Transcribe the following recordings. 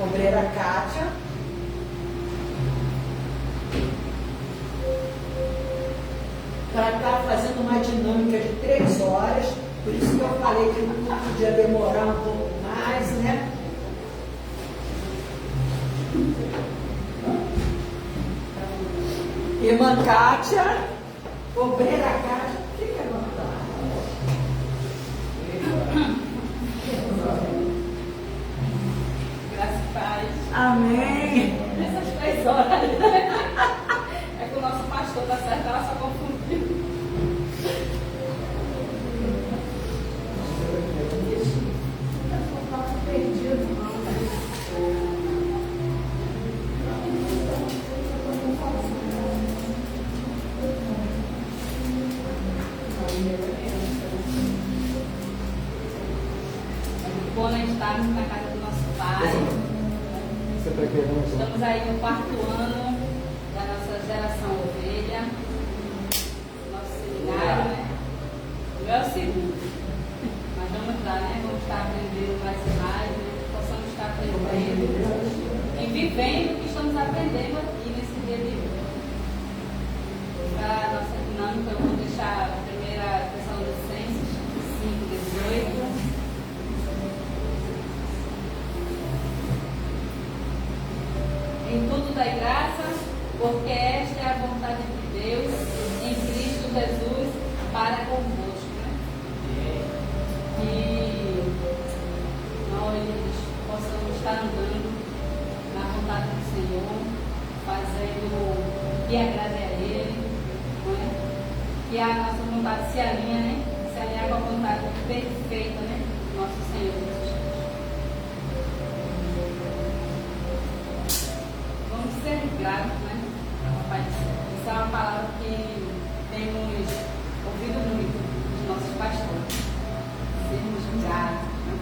obreira Kátia. Para estar fazendo uma dinâmica de 3 horas, por isso que eu falei que não podia demorar um pouco mais, né? Irmã Kátia, obreira Kátia, fica à vontade. Graças a Deus. Amém. Nessas 3 horas. É que o nosso pastor está certo, ela só confundiu. Bom, nós estamos na casa do nosso pai. Estamos aí no 4º ano da nossa geração ovelha, nosso seminário, né? O meu é o 2º. Mas vamos lá, né? Vamos estar aprendendo mais e mais, né? Possamos estar aprendendo e vivendo o que estamos aprendendo aqui nesse dia de hoje. Para a nossa dinâmica, eu vou deixar a primeira Tessalonicenses 5:18. Em tudo dai graças, porque esta é a vontade de Deus em Cristo Jesus para convosco, né? Que nós possamos estar andando na vontade do Senhor, fazendo o que agrade a Ele, não é? Que a nossa vontade se alinha, né? Se alinha com a vontade perfeita, né? Do nosso Senhor Jesus Cristo. Ser grato, né? Papai do céu. Isso é uma palavra que temos ouvido muito dos nossos pastores. Sermos gratos, né?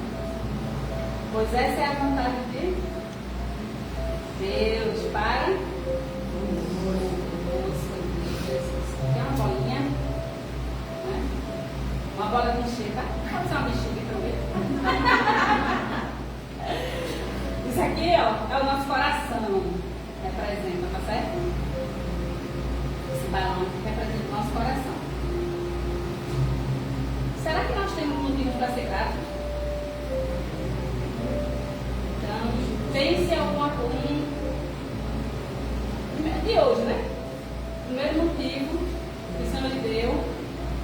Pois essa é a vontade de Deus para Jesus. Tem uma bolinha, né? Uma bola de enxerga. Pode ser uma bexiga também. Isso aqui, ó, é o nosso coração. Representa, tá certo? Esse balão representa o nosso coração. Será que nós temos motivos para ser gratos? Então, pense em alguma coisa de hoje, né? O primeiro motivo que o Senhor lhe deu,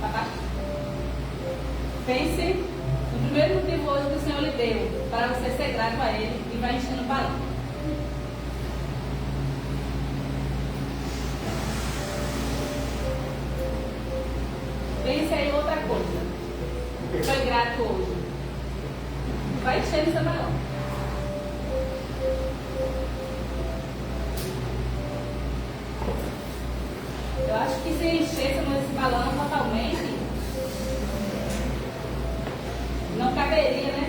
tá baixo. Pense no primeiro motivo hoje que o Senhor lhe deu para você ser grato a Ele e vai enchendo o balão. Pense aí outra coisa. Foi grato hoje. Vai encher seu balão. Eu acho que se enchêssemos esse balão totalmente, não caberia, né?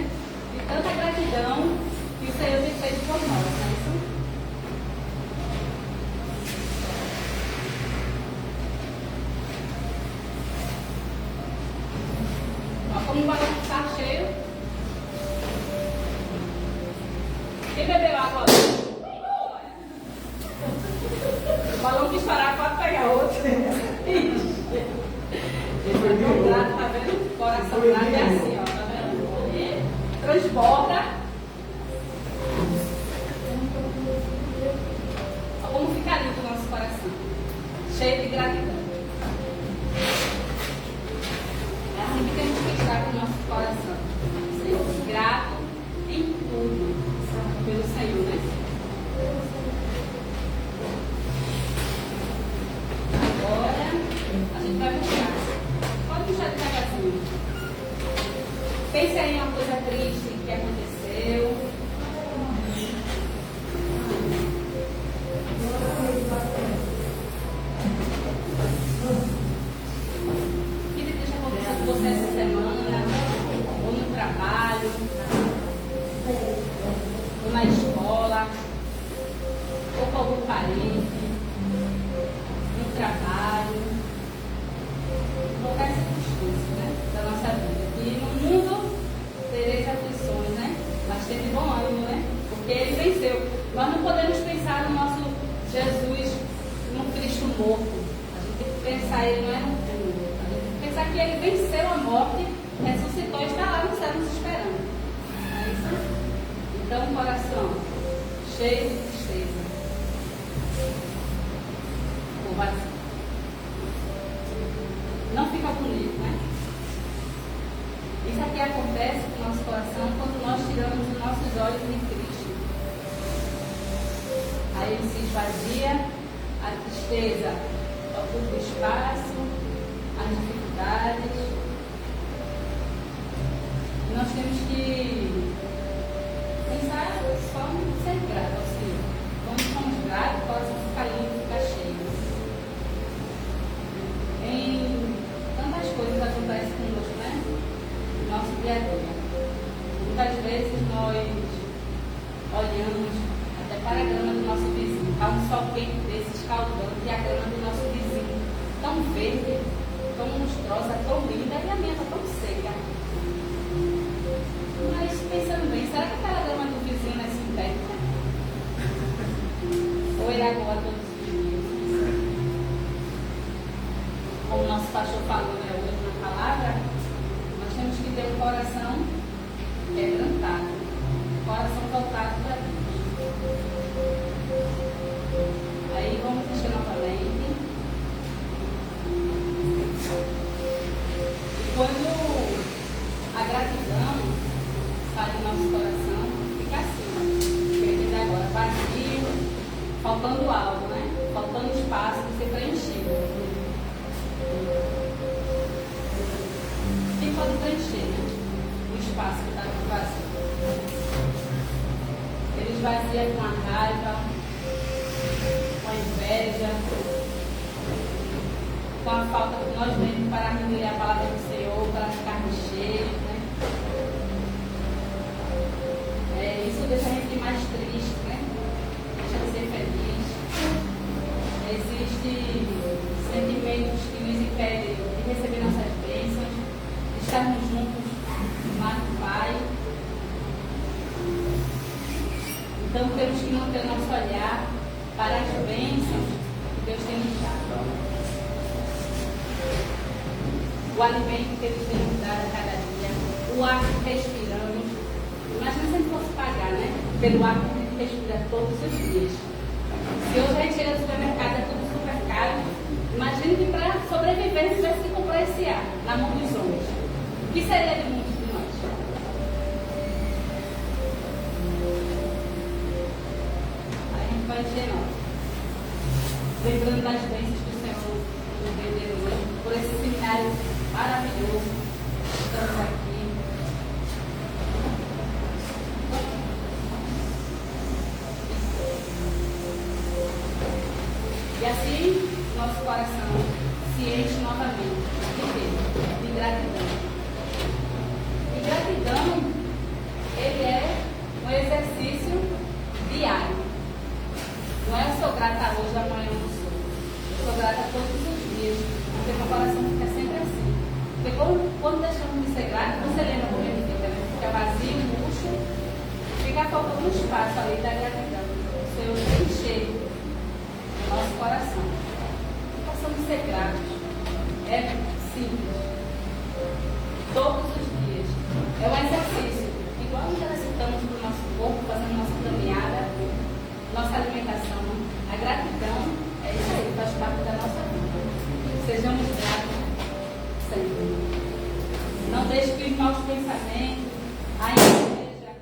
De tanta gratidão que o Senhor tem feito por nós, não é isso? Como o balão está cheio. Quem bebeu água? O balão que estourar pode pegar outro. Grato, tá vendo? Coração grato é assim, ó, tá vendo? E transborda. Olha como fica limpo o nosso coração. Cheio de gratidão. É assim que temos que estar com o nosso coração. Sermos gratos em tudo pelo Senhor, né? Agora, a gente vai puxar. Pode puxar devagarzinho. Pense aí em uma coisa triste que aconteceu. Você essa semana, ou no trabalho, ou na escola, ou com algum parente, no trabalho, qualquer circunstância, né, da nossa vida. E no mundo tereis aflições, né? Mas teve bom ânimo, né? Porque porque ele venceu. Nós não podemos pensar no nosso Jesus, no Cristo morto. A gente tem que pensar, ele não é no túmulo. A gente tem que pensar que ele venceu a morte, ressuscitou e está lá no céu nos esperando. É isso? Então, o coração cheio de tristeza, o vazio. Não fica bonito, né? Isso aqui acontece com o nosso coração quando nós tiramos os nossos olhos em Cristo. Aí ele se esvazia, a tristeza ocupa o espaço, as dificuldades. Nós temos que pensar só em ser grato ao Senhor. Quando somos gratos, o coração fica limpo, fica cheio. Em tantas coisas acontecem conosco, né? No nosso dia a dia. Muitas vezes nós olhamos até para a grama do nosso vizinho. Há um sol quente desse escaldando e a grama do nosso vizinho tão verde, tão lustrosa, tão linda, e a minha está tão seca. Mas pensando bem, será que aquela grama do vizinho é sintética? Ou ele agora todos os dias? Como o nosso pastor falou, né, hoje na palavra, nós temos que ter um coração quebrantado, um coração voltado para Deus. Aí vamos encher novamente. E quando a gratidão sai do nosso coração, fica assim, quer dizer agora, vazio, faltando algo, né? Faltando espaço para ser preenchido. Quem pode preencher, né? O espaço que está vazio? Ele esvazia com a raiva, com a inveja, com a falta que nós temos para entender a palavra do Senhor, para ficarmos cheios, né? Isso deixa a gente mais triste, né? Deixa de ser feliz. Existem sentimentos que nos impedem de receber nossas bênçãos, de estarmos juntos lá no Pai. Então temos que manter o nosso olhar para as bênçãos que Deus tem nos dado. O alimento que Ele tem nos dado a cada dia, o ar que respiramos. Imagina se a gente fosse pagar, né? Pelo ar que a gente respira todos os dias. Se hoje a gente chega no supermercado, é tudo super caro. Imagina que para sobreviver a gente tivesse que comprar esse ar na mão dos homens. O que seria de muitos de nós? Aí a gente vai encher nós. Lembrando das bênçãos que o Senhor nos deu hoje, por esse seminário maravilhoso. Estamos aqui. E assim, nosso coração se enche novamente de quê? De gratidão. E gratidão, ele é um exercício diário. Não é eu sou grata hoje, amanhã eu não sou. Eu sou grata todos os dias, porque meu coração fica sempre assim. Porque quando deixamos de ser grato, você lembra como ele fica, né? Fica vazio, murcho, fica faltando um espaço ali da gratidão. O Senhor tem cheio nosso coração. Possamos ser gratos. É simples. Todos os dias. É um exercício. Igual nós exercitamos para o nosso corpo, fazendo nossa caminhada, nossa alimentação. A gratidão é isso aí, faz parte da nossa vida. Sejamos gratos sempre. Não deixe que os maus pensamentos, a inveja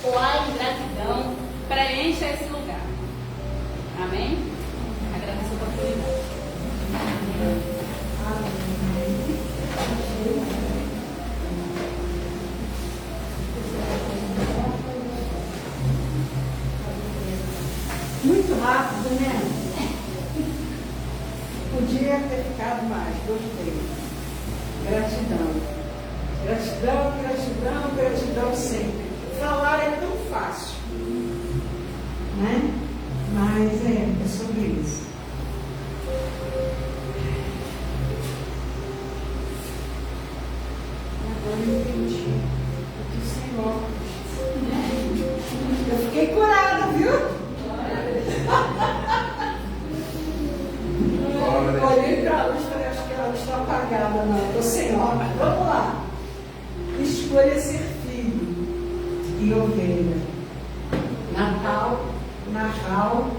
ou a ingratidão preencha esse lugar. Amém? Agradeço a oportunidade. Muito rápido, né? Podia ter ficado mais, gostei. Gratidão. Gratidão, gratidão, gratidão sempre. Falar é tão fácil, né? Mas é sobre isso. Agora eu entendi o que o Senhor, né? viu? Olhei para a luz, falei, acho que ela está apagada. Não, estou sem obra. Vamos lá. Escolha ser filho e ovelha. Natal, Nahal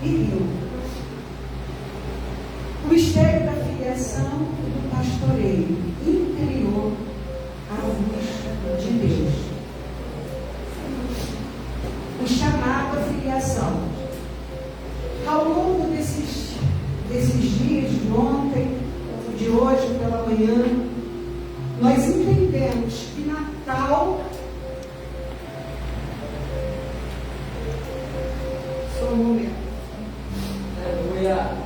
e Rio. O mistério da filiação e do pastoreio interior à luz de Deus. O chamado à filiação. Ao longo desses dias, de ontem, de hoje pela manhã, nós entendemos que Natal só um momento. Aleluia.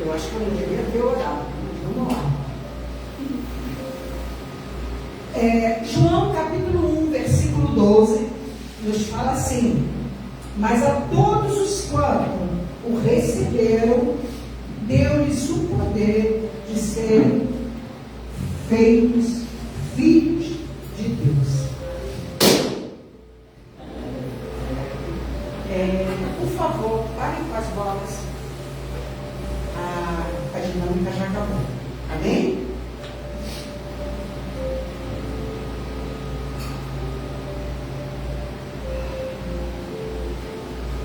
Eu acho que eu não devia ter orado, mas vamos lá. João capítulo 1, versículo 12, nos fala assim: mas a todos os quantos o receberam, deu-lhes o poder de serem feitos filhos de Deus. Por favor, parem com as bolas. A dinâmica já acabou. Amém?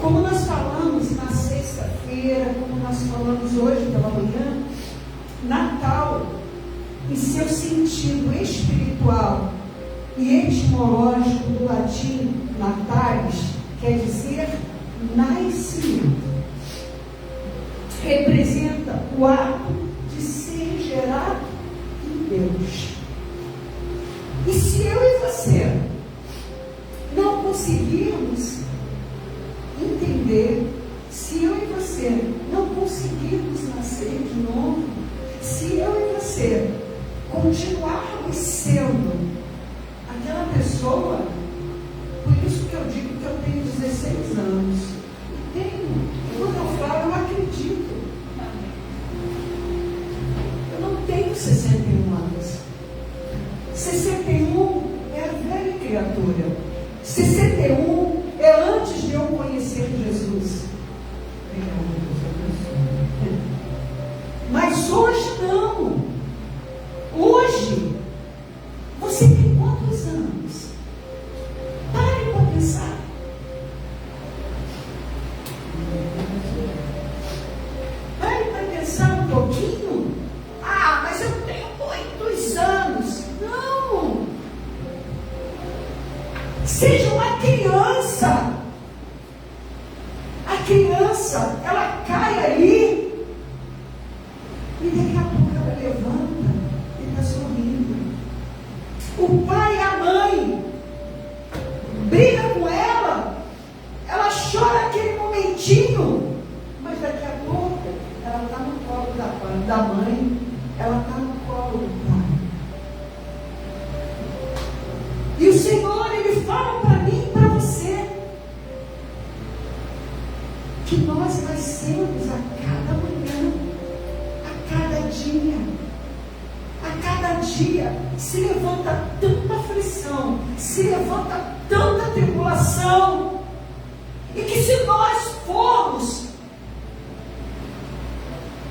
Como nós falamos na sexta-feira, como nós falamos hoje pela manhã, Natal, em seu sentido espiritual e etimológico do latim natalis, quer dizer nascimento. Representa o ato de ser gerado em Deus. E se eu e você não conseguirmos entender, se eu e você não conseguirmos nascer de novo, se eu e você continuarmos sendo aquela pessoa, por isso que eu digo que eu tenho 16 anos. E tenho, quando eu falo, eu acredito. Eu não tenho 61 anos. 61 é a velha criatura. 61 é antes de eu conhecer Jesus. Mas hoje não. Hoje, você tem quantos anos? Pare para pensar. Pare para pensar um pouquinho. Ah, mas eu tenho muitos anos. Não. Seja uma criança. A criança, ela cai ali e daqui a pouco ela levanta e está sorrindo. O pai e a mãe brigam com ela, ela chora aquele momentinho, mas daqui a pouco ela está no colo da mãe, ela está no colo do pai. E o Senhor, Ele fala para mim e para você que nós nascemos a cada manhã, a cada dia. A cada dia se levanta tanta aflição, se levanta tanta tribulação, e que se nós formos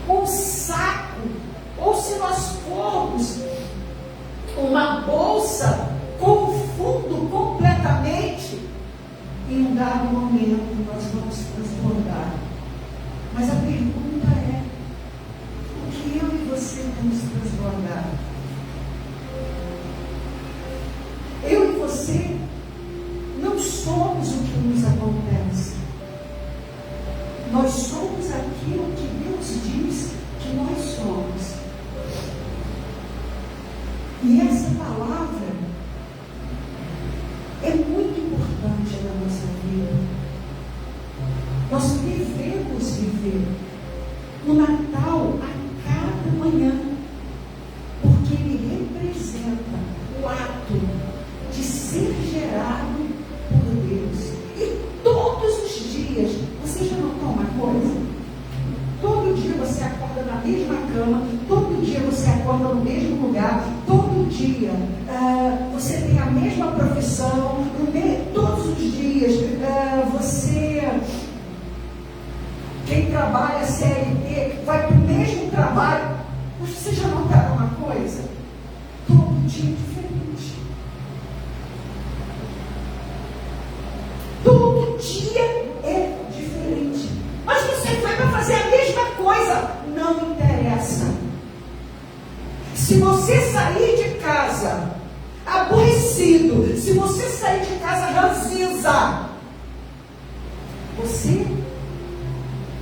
um saco, ou se nós formos uma bolsa com o fundo completamente, em um dado momento nós vamos transbordar. Mas a pergunta é: o que eu e você temos transbordado? Eu e você não somos o que nos acontece. Nós somos aquilo que Deus diz que nós somos. E essa palavra é muito importante na nossa vida. Nós devemos viver o Natal a cada manhã. mesma cama, todo dia você acorda no mesmo lugar, todo dia você tem a mesma profissão, todos os dias quem trabalha CLT vai para o mesmo trabalho. Mas você já notaram uma coisa? Todo dia é diferente. Todo dia é diferente. Mas você foi para fazer a mesma coisa. Não interessa. Se você sair de casa aborrecido, se você sair de casa ranzinza, você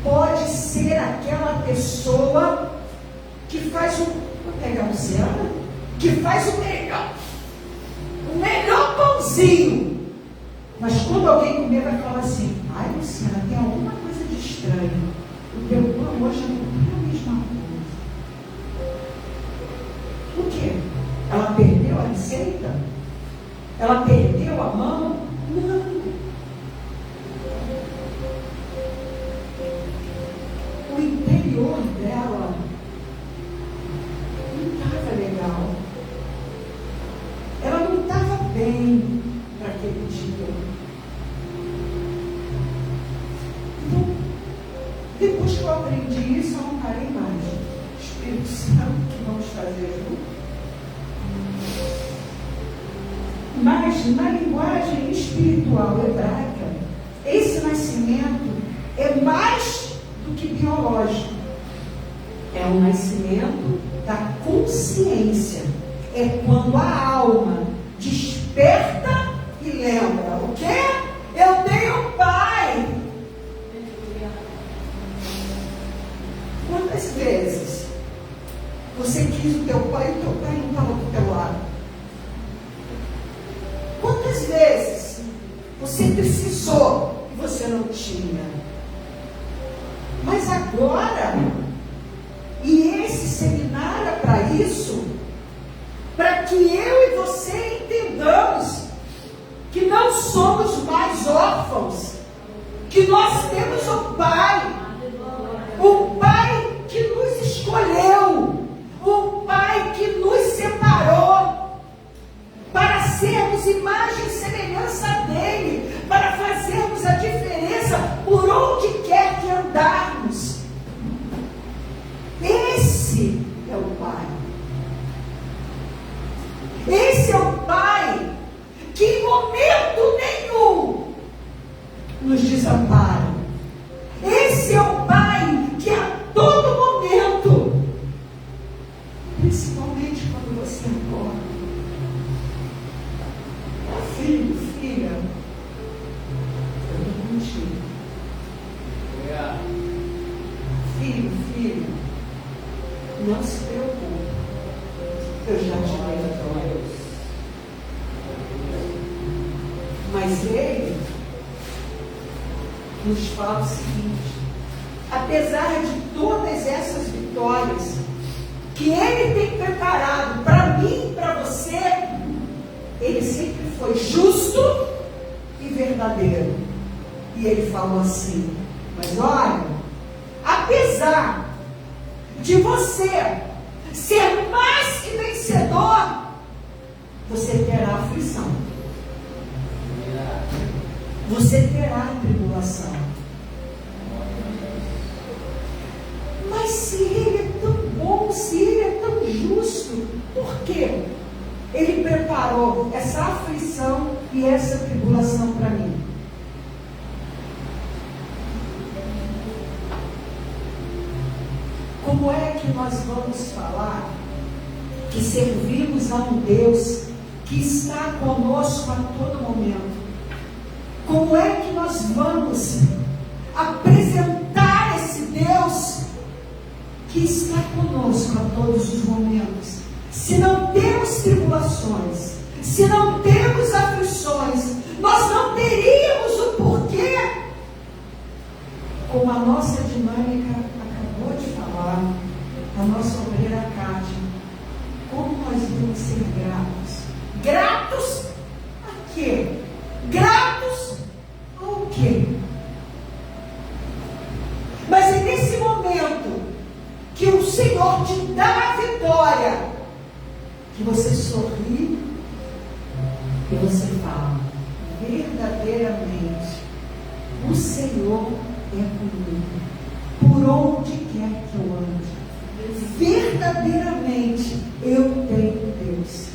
pode ser aquela pessoa que faz vou pegar a Luciana, que faz o melhor pãozinho. Mas quando alguém comer vai falar assim: ai, Luciana, tem alguma coisa de estranho. O teu pão hoje não é a mesma coisa. O quê? Ela perdeu a receita? Ela perdeu a mão? Não. O interior dela não estava legal. Ela não estava bem para aquele dia. Então, depois que eu aprendi isso, eu não parei mais. Espírito Santo, o que vamos fazer junto? Mas na linguagem espiritual hebraica, esse nascimento é mais do que biológico. É um nascimento da consciência. É quando a alma desperta e lembra: o quê? Eu tenho um pai. Quantas vezes você quis o teu pai e o teu pai não estava do teu lado? Quantas vezes você precisou e você não tinha? Mas agora, e esse seminário é para isso, para que eu e você entendamos que não somos mais órfãos, que nós temos um Pai que nos escolheu, um Pai que nos separou, para sermos imagem e semelhança dele, para fazermos a diferença por onde quer que andarmos. Esse é o Pai. Esse é o Pai que em momento nenhum nos desampara. Esse é o Pai que a todo momento, principalmente quando você acorda, filho, filha, eu estou contigo. Filho, filha, não se preocupe, eu já te dei a Deus. Mas ele nos fala o seguinte: apesar de todas essas vitórias que ele tem preparado para mim e para você, ele sempre foi justo e verdadeiro. E ele falou assim: mas olha, apesar de você ser mais que vencedor, você terá aflição, você terá tribulação. Mas se ele é tão bom, se ele é tão justo, por quê ele preparou essa aflição e essa tribulação para mim? Como é que nós vamos falar que servimos a um Deus que está conosco a todo momento? Como é que nós vamos apresentar esse Deus que está conosco a todos os momentos, se não temos tribulações, se não temos aflições? Nós não teríamos o porquê, como a nossa dinâmica acabou de falar, a nossa obreira Cátia, como nós vamos ser gratos? Gratos a quê? Gratos ao quê? Mas é nesse momento que o Senhor te dá a vitória, que você sorri e você fala: verdadeiramente, o Senhor é comigo, por onde quer que eu ande, verdadeiramente eu tenho Deus.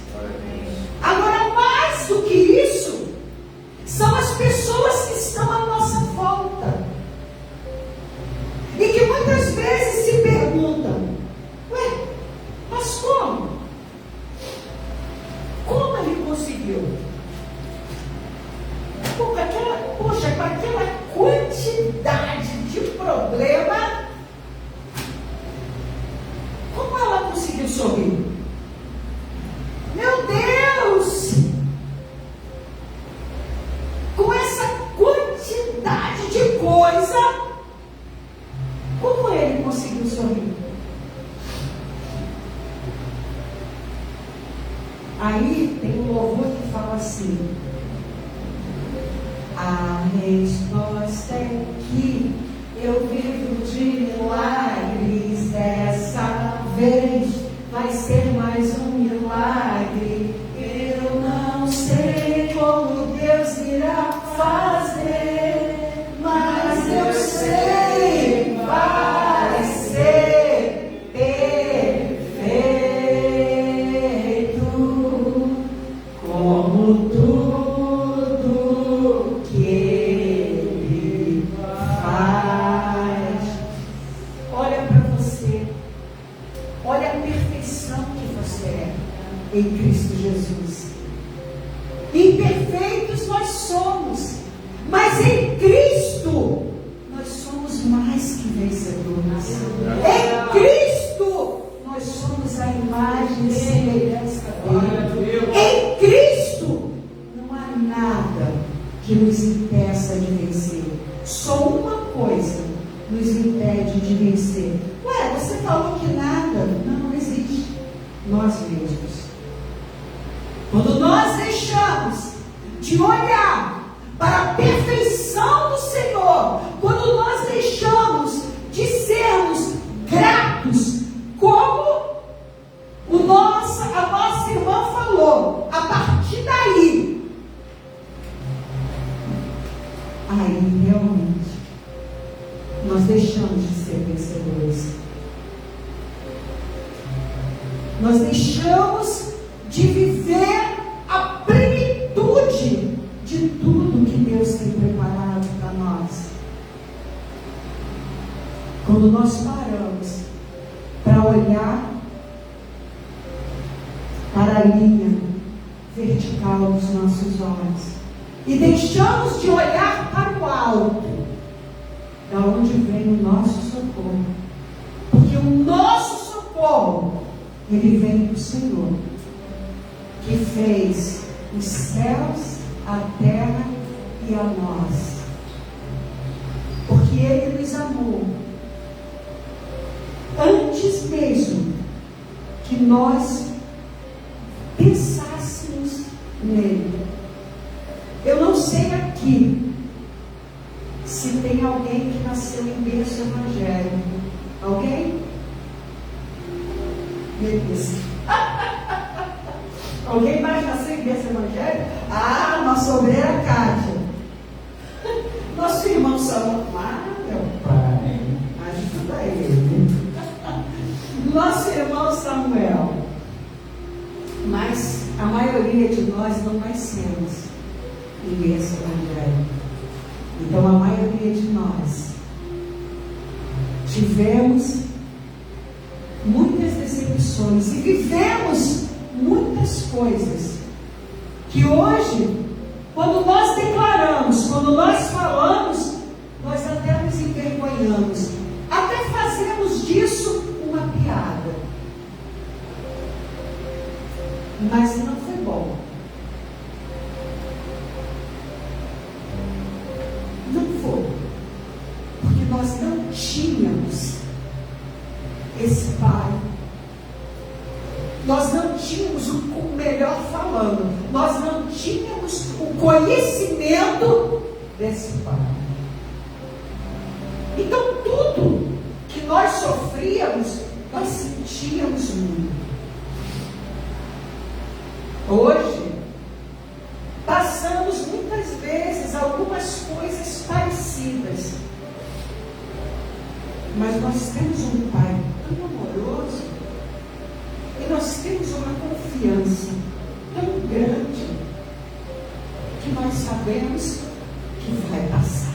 Agora, mais do que isso, são as pessoas que estão à nossa volta e que muitas vezes se perguntam: ué, mas como? Como ele conseguiu? Poxa, com aquela quantidade de problema, como ela conseguiu sorrir? Meu Deus! Com essa quantidade de coisa, como ele conseguiu sorrir? Aí tem um louvor que fala assim: a resposta é que eu vivo de milagres, dessa vez vai ser mais um milagre. Eu não sei como Deus irá fazer, mas eu sei, vai ser perfeito, como tudo que Ele faz. Olha para você, olha a perfeição que você é em Cristo Jesus. Imperfeitos nós somos, mas em Cristo nós somos mais que vencedores. Em Cristo nós somos a imagem e semelhança dele. Em Cristo não há nada que nos impeça de vencer. Só uma coisa nos impede de vencer. Ué, você falou que nada. Não existe. Nós mesmos. Quando nós deixamos de olhar para a perfeição do Senhor, quando nós deixamos de sermos gratos, como a nossa irmã falou, a partir daí, aí realmente nós deixamos de ser vencedores. Nós deixamos de viver a plenitude de tudo que Deus tem preparado para nós. Quando nós paramos para olhar para a linha vertical dos nossos olhos e deixamos de olhar para o alto, da onde vem o nosso socorro, porque o nosso socorro, ele vem do Senhor, que fez os céus, a terra e a nós, porque Ele nos amou antes mesmo que nós pensássemos nele. Eu não sei aqui se tem alguém que nasceu em berço evangélico. Alguém? Beleza. Alguém mais nasceu em berço evangélico? Ah, nossa obreira Cátia. Nosso irmão Samuel. Ah, meu pai, ajuda ele. Nosso irmão Samuel. Mas a maioria de nós não nascemos em berço evangélico. Então a maioria de nós tivemos muitas decepções e vivemos muitas coisas que hoje, quando nós declaramos, quando nós falamos, nós até nos envergonhamos, até fazemos disso uma piada. Mas não foi bom. Não foi. Porque nós não tínhamos esse pai. Nós não tínhamos o melhor falando. Nós não tínhamos o conhecimento desse pai. Então tudo que nós sofríamos, nós mundo. Hoje, passamos muitas vezes algumas coisas parecidas, mas nós temos um Pai tão amoroso e nós temos uma confiança tão grande que nós sabemos que vai passar.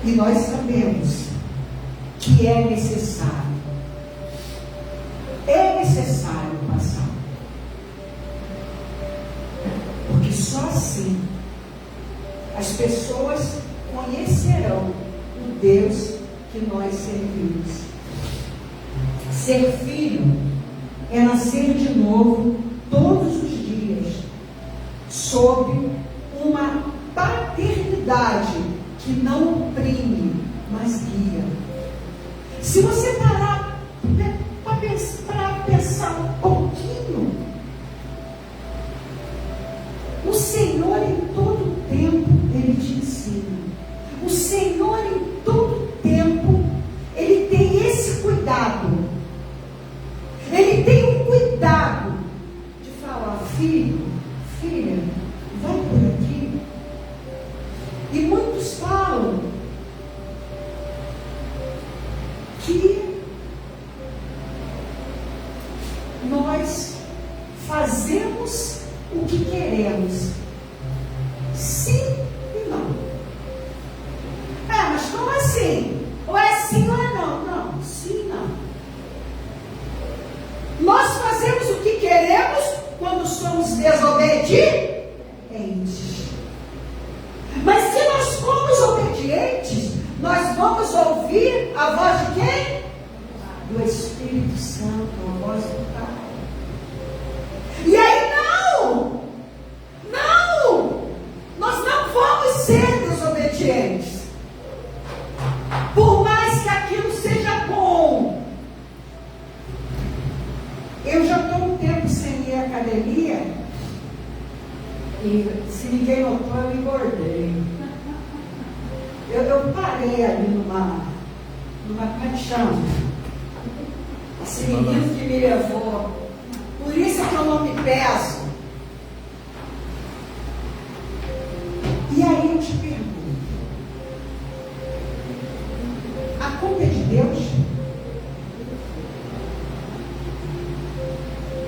E nós sabemos que é necessário passar. Porque só assim as pessoas conhecerão o Deus que nós servimos. Ser filho é nascer de novo todos os dias, sob uma paternidade que não oprime, mas guia. Se você parar para pensar um pouquinho, o Senhor em todo tempo Ele te ensina. O Senhor em todo tempo Ele tem esse cuidado. Ele tem um cuidado de falar: filho, filha, vai por aqui. E muitos falam que nós fazemos o que queremos. Sim e não. Mas como assim? Ou é sim ou é não? Não, sim e não. Nós fazemos o que queremos quando somos desobedientes. Mas se nós formos obedientes, nós vamos ouvir a voz de quem? Do Espírito Santo, a voz do Pai. E aí nós não vamos ser desobedientes. Por mais que aquilo seja bom. Eu já estou um tempo sem ir à academia. E se ninguém notou, eu engordei. Eu parei ali numa paixão. Esse menino que me levou. Por isso que eu não me peso. E aí eu te pergunto: a culpa é de Deus?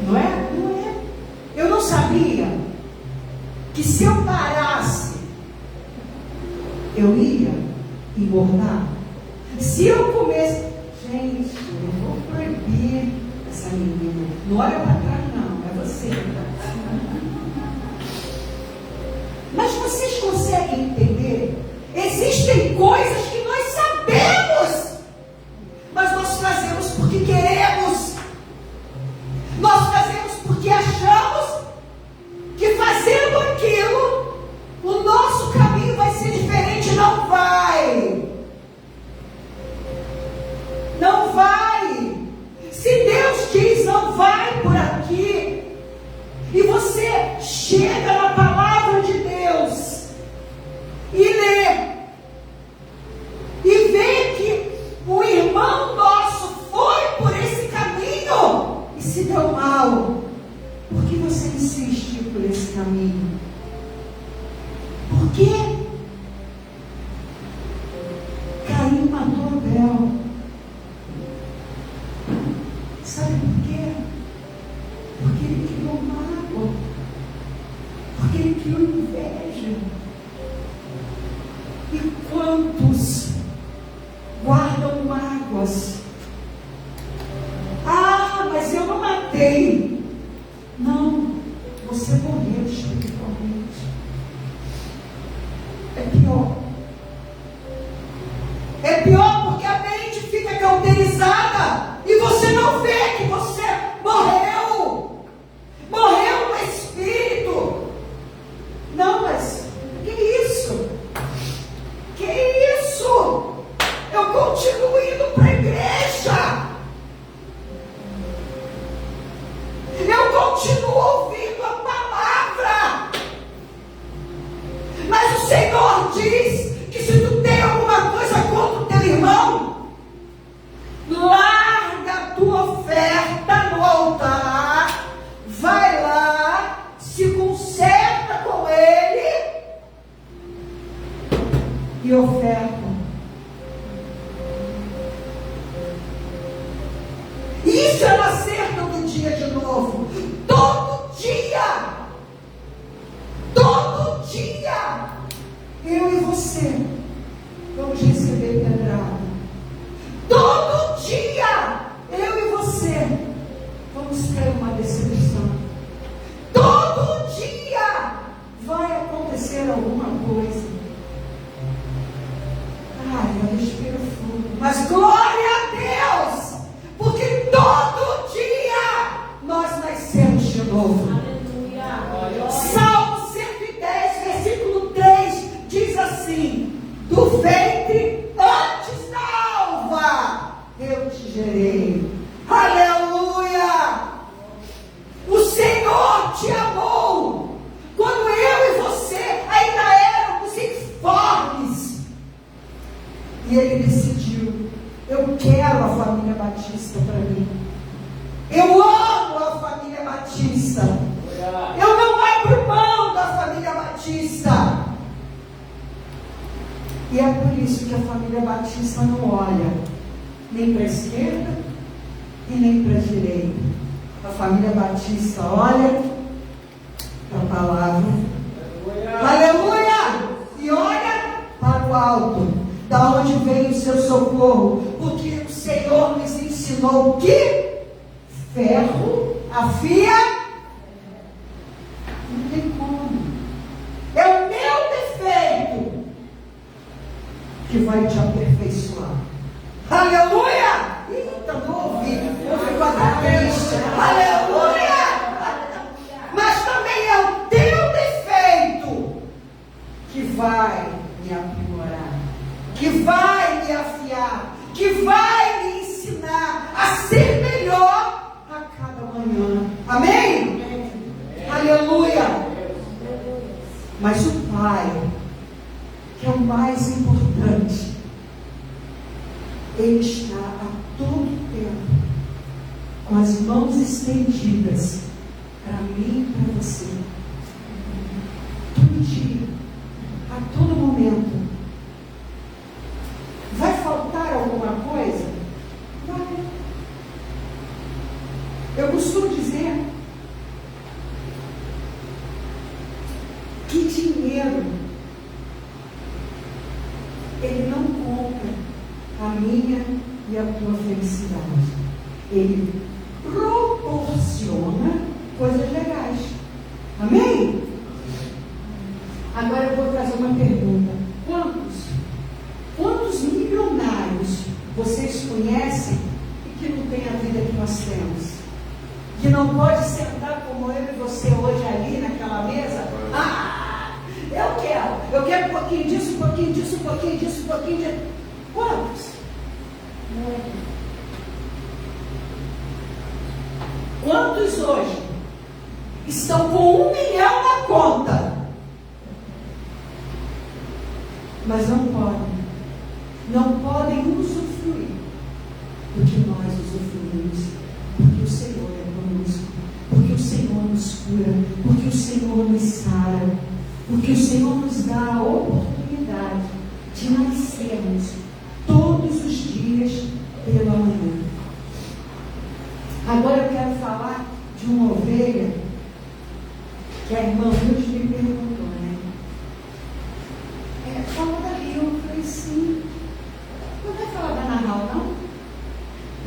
Não é? Não é. Eu não sabia que se eu parasse, eu ia engordar. Se eu comesse, gente, eu vou proibir essa menina. Não olha para trás, não, é você. Mas vocês conseguem entender? Existem coisas que nós sabemos, mas nós fazemos porque queremos. Nós fazemos porque achamos que fazendo aquilo, o nosso caminho vai ser diferente. Não vai. Não vai. Se Deus diz não vai por aqui, e você chega na palavra de Deus e lê, e vê que o irmão nosso foi por esse caminho e se deu mal, por que você insiste por esse caminho? Por quê? Caim matou Abel. Sabe por quê? Porque ele criou mágoa. Porque ele criou inveja. E quantos guardam mágoas? Mas eu não matei. Não, você morreu espiritualmente. É pior. É pior porque a mente fica cauterizada e você não vê que você morreu. Morreu no espírito. Não, mas que isso? Que isso? Eu continuo indo para a igreja. dia de novo. Todo dia, eu e você vamos receber pedrada. Todo dia, eu e você vamos ter uma decepção. Todo dia vai acontecer alguma coisa. Ai, eu respiro fundo. Mas glória a Deus, porque todo dia nós nascemos de novo. Aleluia. Salmo 110, versículo 3 diz assim: do ventre antes da alva eu te gerei. Aleluia! O Senhor te amou quando eu e você ainda éramos informes. E Ele decidiu: eu quero a família Batista para mim. Eu amo a família Batista. Eu não abro mão da família Batista. E é por isso que a família Batista não olha nem para a esquerda e nem para a direita. A família Batista olha para a palavra. Aleluia! E olha para o alto, da onde vem o seu socorro, porque o Senhor nos ensinou que ferro afia. Não tem como. É o meu defeito que vai te aperfeiçoar. Aleluia! Eita, não ouvi. Eu fico até triste. Aleluia! Mas também é o teu defeito que vai me aprimorar, que vai me afiar, que vai me ensinar a ser melhor a cada manhã. Amém? Aleluia! Mas o Pai, que é o mais importante, Ele está a todo tempo com as mãos estendidas para mim e para você. Todo dia, a todo momento. Vai faltar alguma coisa? Vai. Eu costumo dizer que dinheiro, ele não compra a minha e a tua felicidade. Ele proporciona coisas legais. Amém? Agora eu vou trazer uma pergunta. Quantos milionários vocês conhecem e que não têm a vida que nós temos? Que não pode sentar como eu e você hoje ali naquela mesa? Eu quero um pouquinho disso, um pouquinho disso, um pouquinho disso, um pouquinho disso. Quantos? Quantos hoje estão com 1 milhão na conta, mas não podem usufruir do que nós usufruímos, porque o Senhor é conosco, porque o Senhor nos cura, porque o Senhor nos sara, porque o Senhor nos dá a oportunidade de nascermos todos os dias pela manhã. Agora eu quero falar de uma ovelha que a irmã Ruth me perguntou, né? Fala da Rio. Eu falei, sim. Não vai falar da Nahal, não?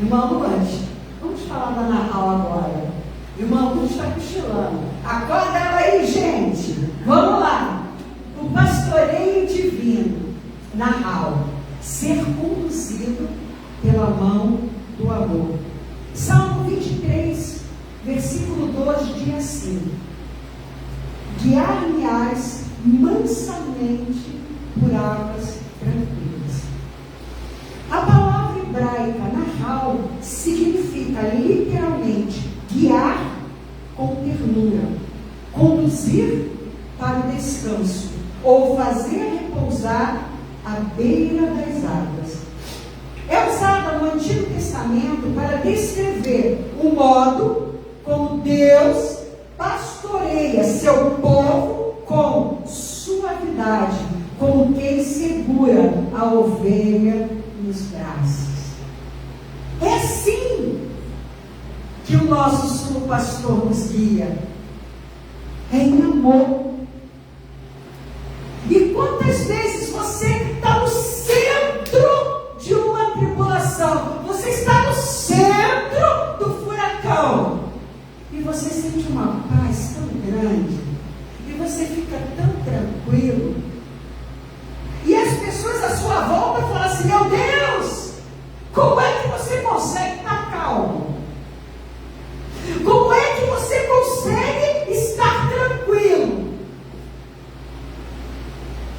Irmã Ruth, vamos falar da Nahal agora. Irmã Ruth está cochilando. Acorda ela aí, gente. Vamos lá. O pastoreio divino, Nahal, ser conduzido pela mão do amor. Salmo 23, versículo 12 diz assim: guiar-me-ás mansamente por águas tranquilas. A palavra hebraica Nahal significa literalmente guiar com ternura, conduzir para o descanso ou fazer repousar à beira das águas. É usada no Antigo Testamento para descrever o modo como Deus pastoreia seu povo com suavidade, como quem segura a ovelha nos braços. É assim que o nosso sumo pastor nos guia. É em amor. E quantas vezes você está no centro de uma tribulação, você está no centro do furacão, e você sente uma paz tão grande, e você fica tão tranquilo, e as pessoas à sua volta falam assim: meu Deus, como é que você consegue estar calmo? Como é que você consegue estar tranquilo?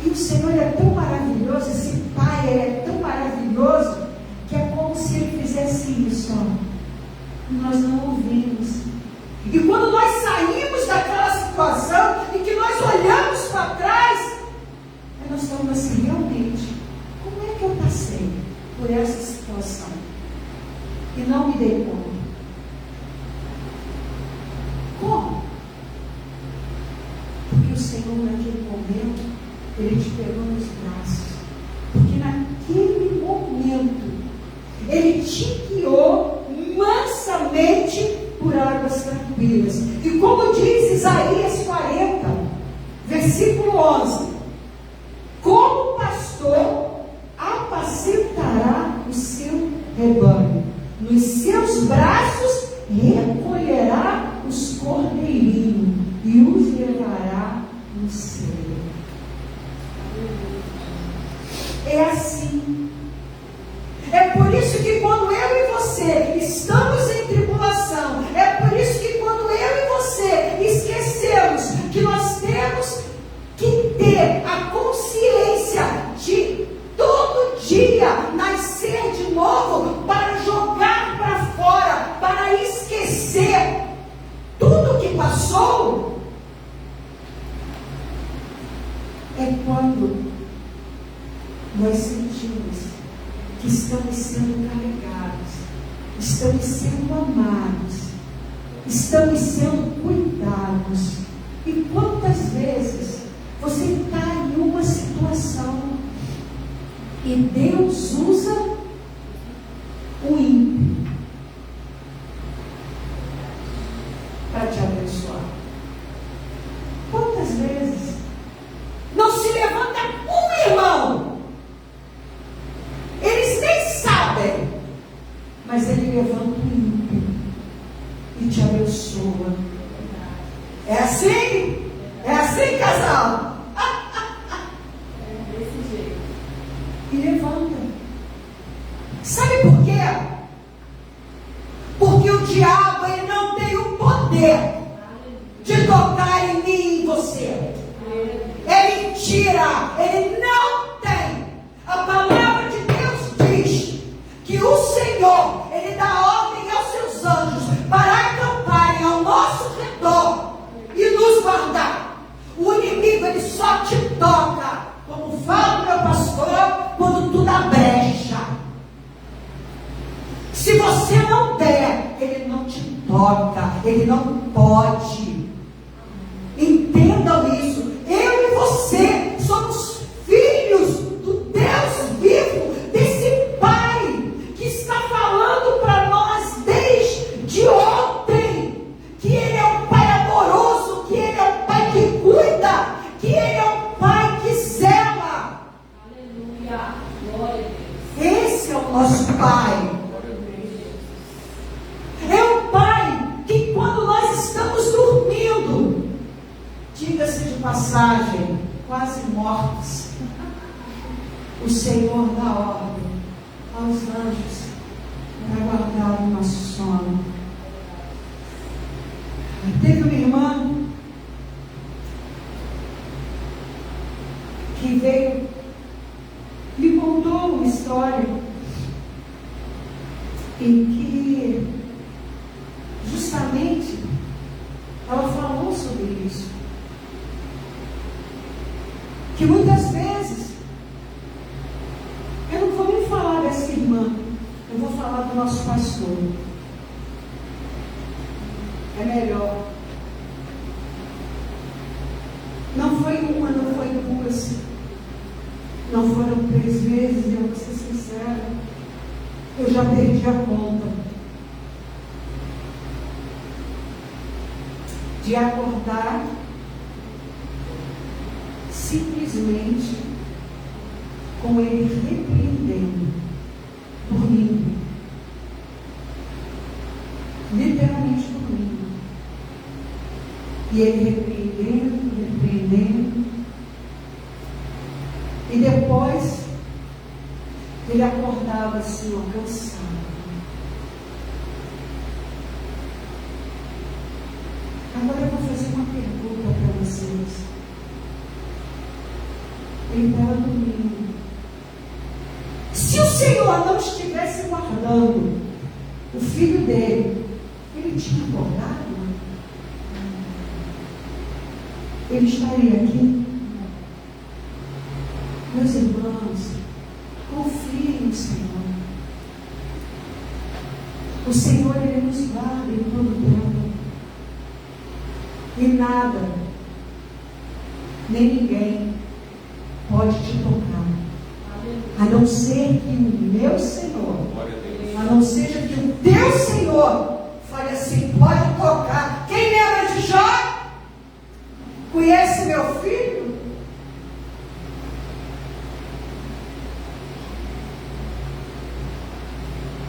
E o Senhor é tão maravilhoso, esse Pai é tão maravilhoso, que é como se Ele fizesse isso, ó. Nós não ouvimos. E quando nós saímos daquela situação, e que nós olhamos para trás, nós estamos assim: realmente, como é que eu passei por essa situação e não me dei conta? Como? Porque o Senhor, naquele momento, Ele te pegou nos braços. Porque naquele momento, Ele te guiou mansamente por águas tranquilas. E como diz Isaías 40, versículo 11: como pastor apacentará o seu rebanho, nos seus braços recolherá os cordeirinhos e os levará no céu. É assim. É por isso que quando eu e você estamos em tribulação, é por isso que quando eu e você esquecemos que nós temos que ter a consciência de todo dia nascer de novo, para jogar para fora, para esquecer tudo que passou, é quando nós sentimos que estamos sendo carregados, estamos sendo amados, estamos sendo cuidados. E quantas vezes você está em uma situação e Deus usa o ímpio para te abençoar? Quantas vezes não se levanta um irmão, eles nem sabem, mas ele levanta o ímpio e te abençoa? É assim? É assim, casal? É desse jeito. E levanta. Sabe por quê? Porque o diabo, ele não tem o poder de tocar em mim e em você. É mentira. Ele não tem. A palavra de Deus diz que o Senhor, Ele dá ordem aos seus anjos para acamparem ao nosso redor e nos guardar. O inimigo, ele só te toca, como fala o meu pastor, quando tu dá brecha. Se você não der, ele não te toca, ele não pode. Entendam isso. Eu e você somos filhos do Deus vivo, desse Pai que está falando para nós desde ontem, que Ele é um Pai amoroso, que Ele é um Pai que cuida, que Ele é um Pai que zela. Aleluia. Glória a Deus. Esse é o nosso Pai. É um Pai que, quando nós estamos dormindo, diga-se de passagem, quase mortos, o Senhor dá ordem aos anjos para guardar o nosso sono. Teve uma irmã que veio, me contou uma história em que justamente ela falou sobre isso, que muitas vezes, eu não vou nem falar dessa irmã, eu vou falar do nosso pastor. É melhor. Não foi uma, não foi duas, não foram 3 vezes, eu vou ser sincera, eu já perdi a conta. de acordar simplesmente com ele repreendendo, dormindo, literalmente dormindo, e ele repreendendo, e depois ele acordava assim, ó, cansado. Agora eu vou fazer uma pergunta para vocês. Ele estava dormindo. Se o Senhor não estivesse guardando o filho dele, ele tinha acordado? Ele estaria aqui? Meus irmãos, confiem no Senhor. O Senhor, Ele nos guarda em todo tempo. E nada, nem ninguém pode te tocar, a não ser que o meu Senhor, a não seja que o teu Senhor fale assim, pode tocar. Quem lembra de Jó? Conhece meu filho?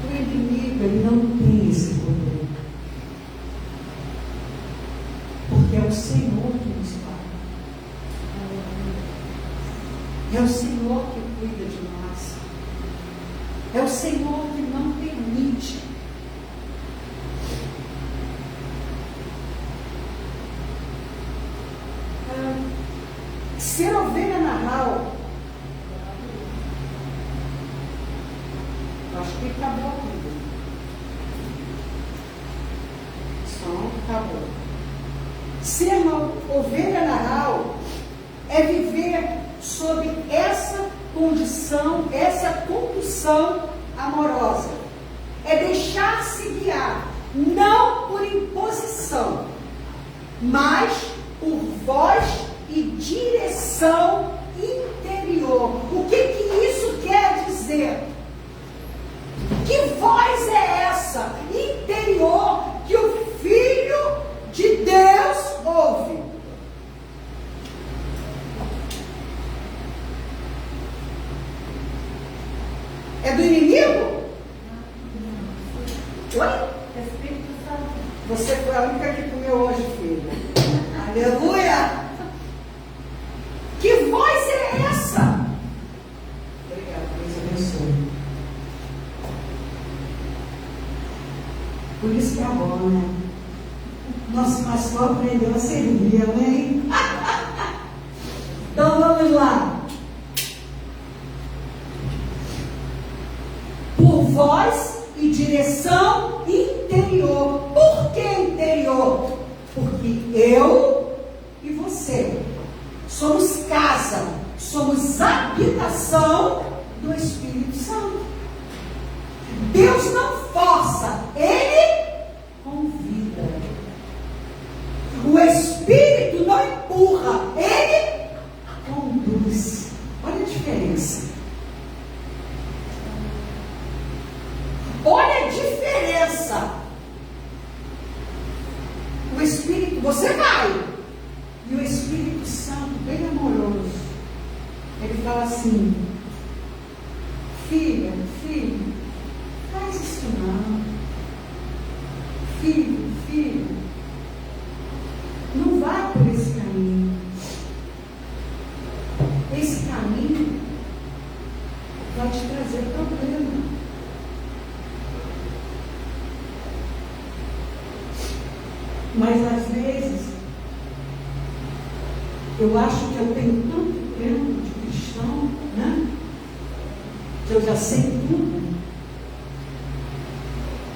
O inimigo, ele não tem esse poder, porque é o Senhor que nos guarda. É o Senhor que cuida de nós. É o Senhor que não permite ser ovelha narral. Acho que acabou aqui. Som acabou. Ser uma ovelha narral é viver sob essa condição, essa condução amorosa. É deixar-se guiar, não por imposição, mas por voz e direção interior. O que isso quer dizer? Que voz é essa interior que o Filho de Deus ouve? É do inimigo? Oi? Você foi a única que comeu hoje, filha. Aleluia! Que voz é essa? Obrigada, Deus abençoe. Por isso que é bom, né? Nosso pastor aprendeu a servir, amém? Então vamos lá. Por voz e direção interior. Por que interior? Porque eu e você somos casa, somos habitação do Espírito Santo. Deus não força, Ele convida. O Espírito não empurra, Ele conduz. Olha a diferença. Olha a diferença. O Espírito, você vai. E o Espírito Santo, bem amoroso, ele fala assim: filha, filho, faz isso não. Filho, não vai por esse caminho. Esse caminho vai te trazer problema. Mas às vezes eu acho que eu tenho tanto tempo de cristão, né? Que eu já sei tudo.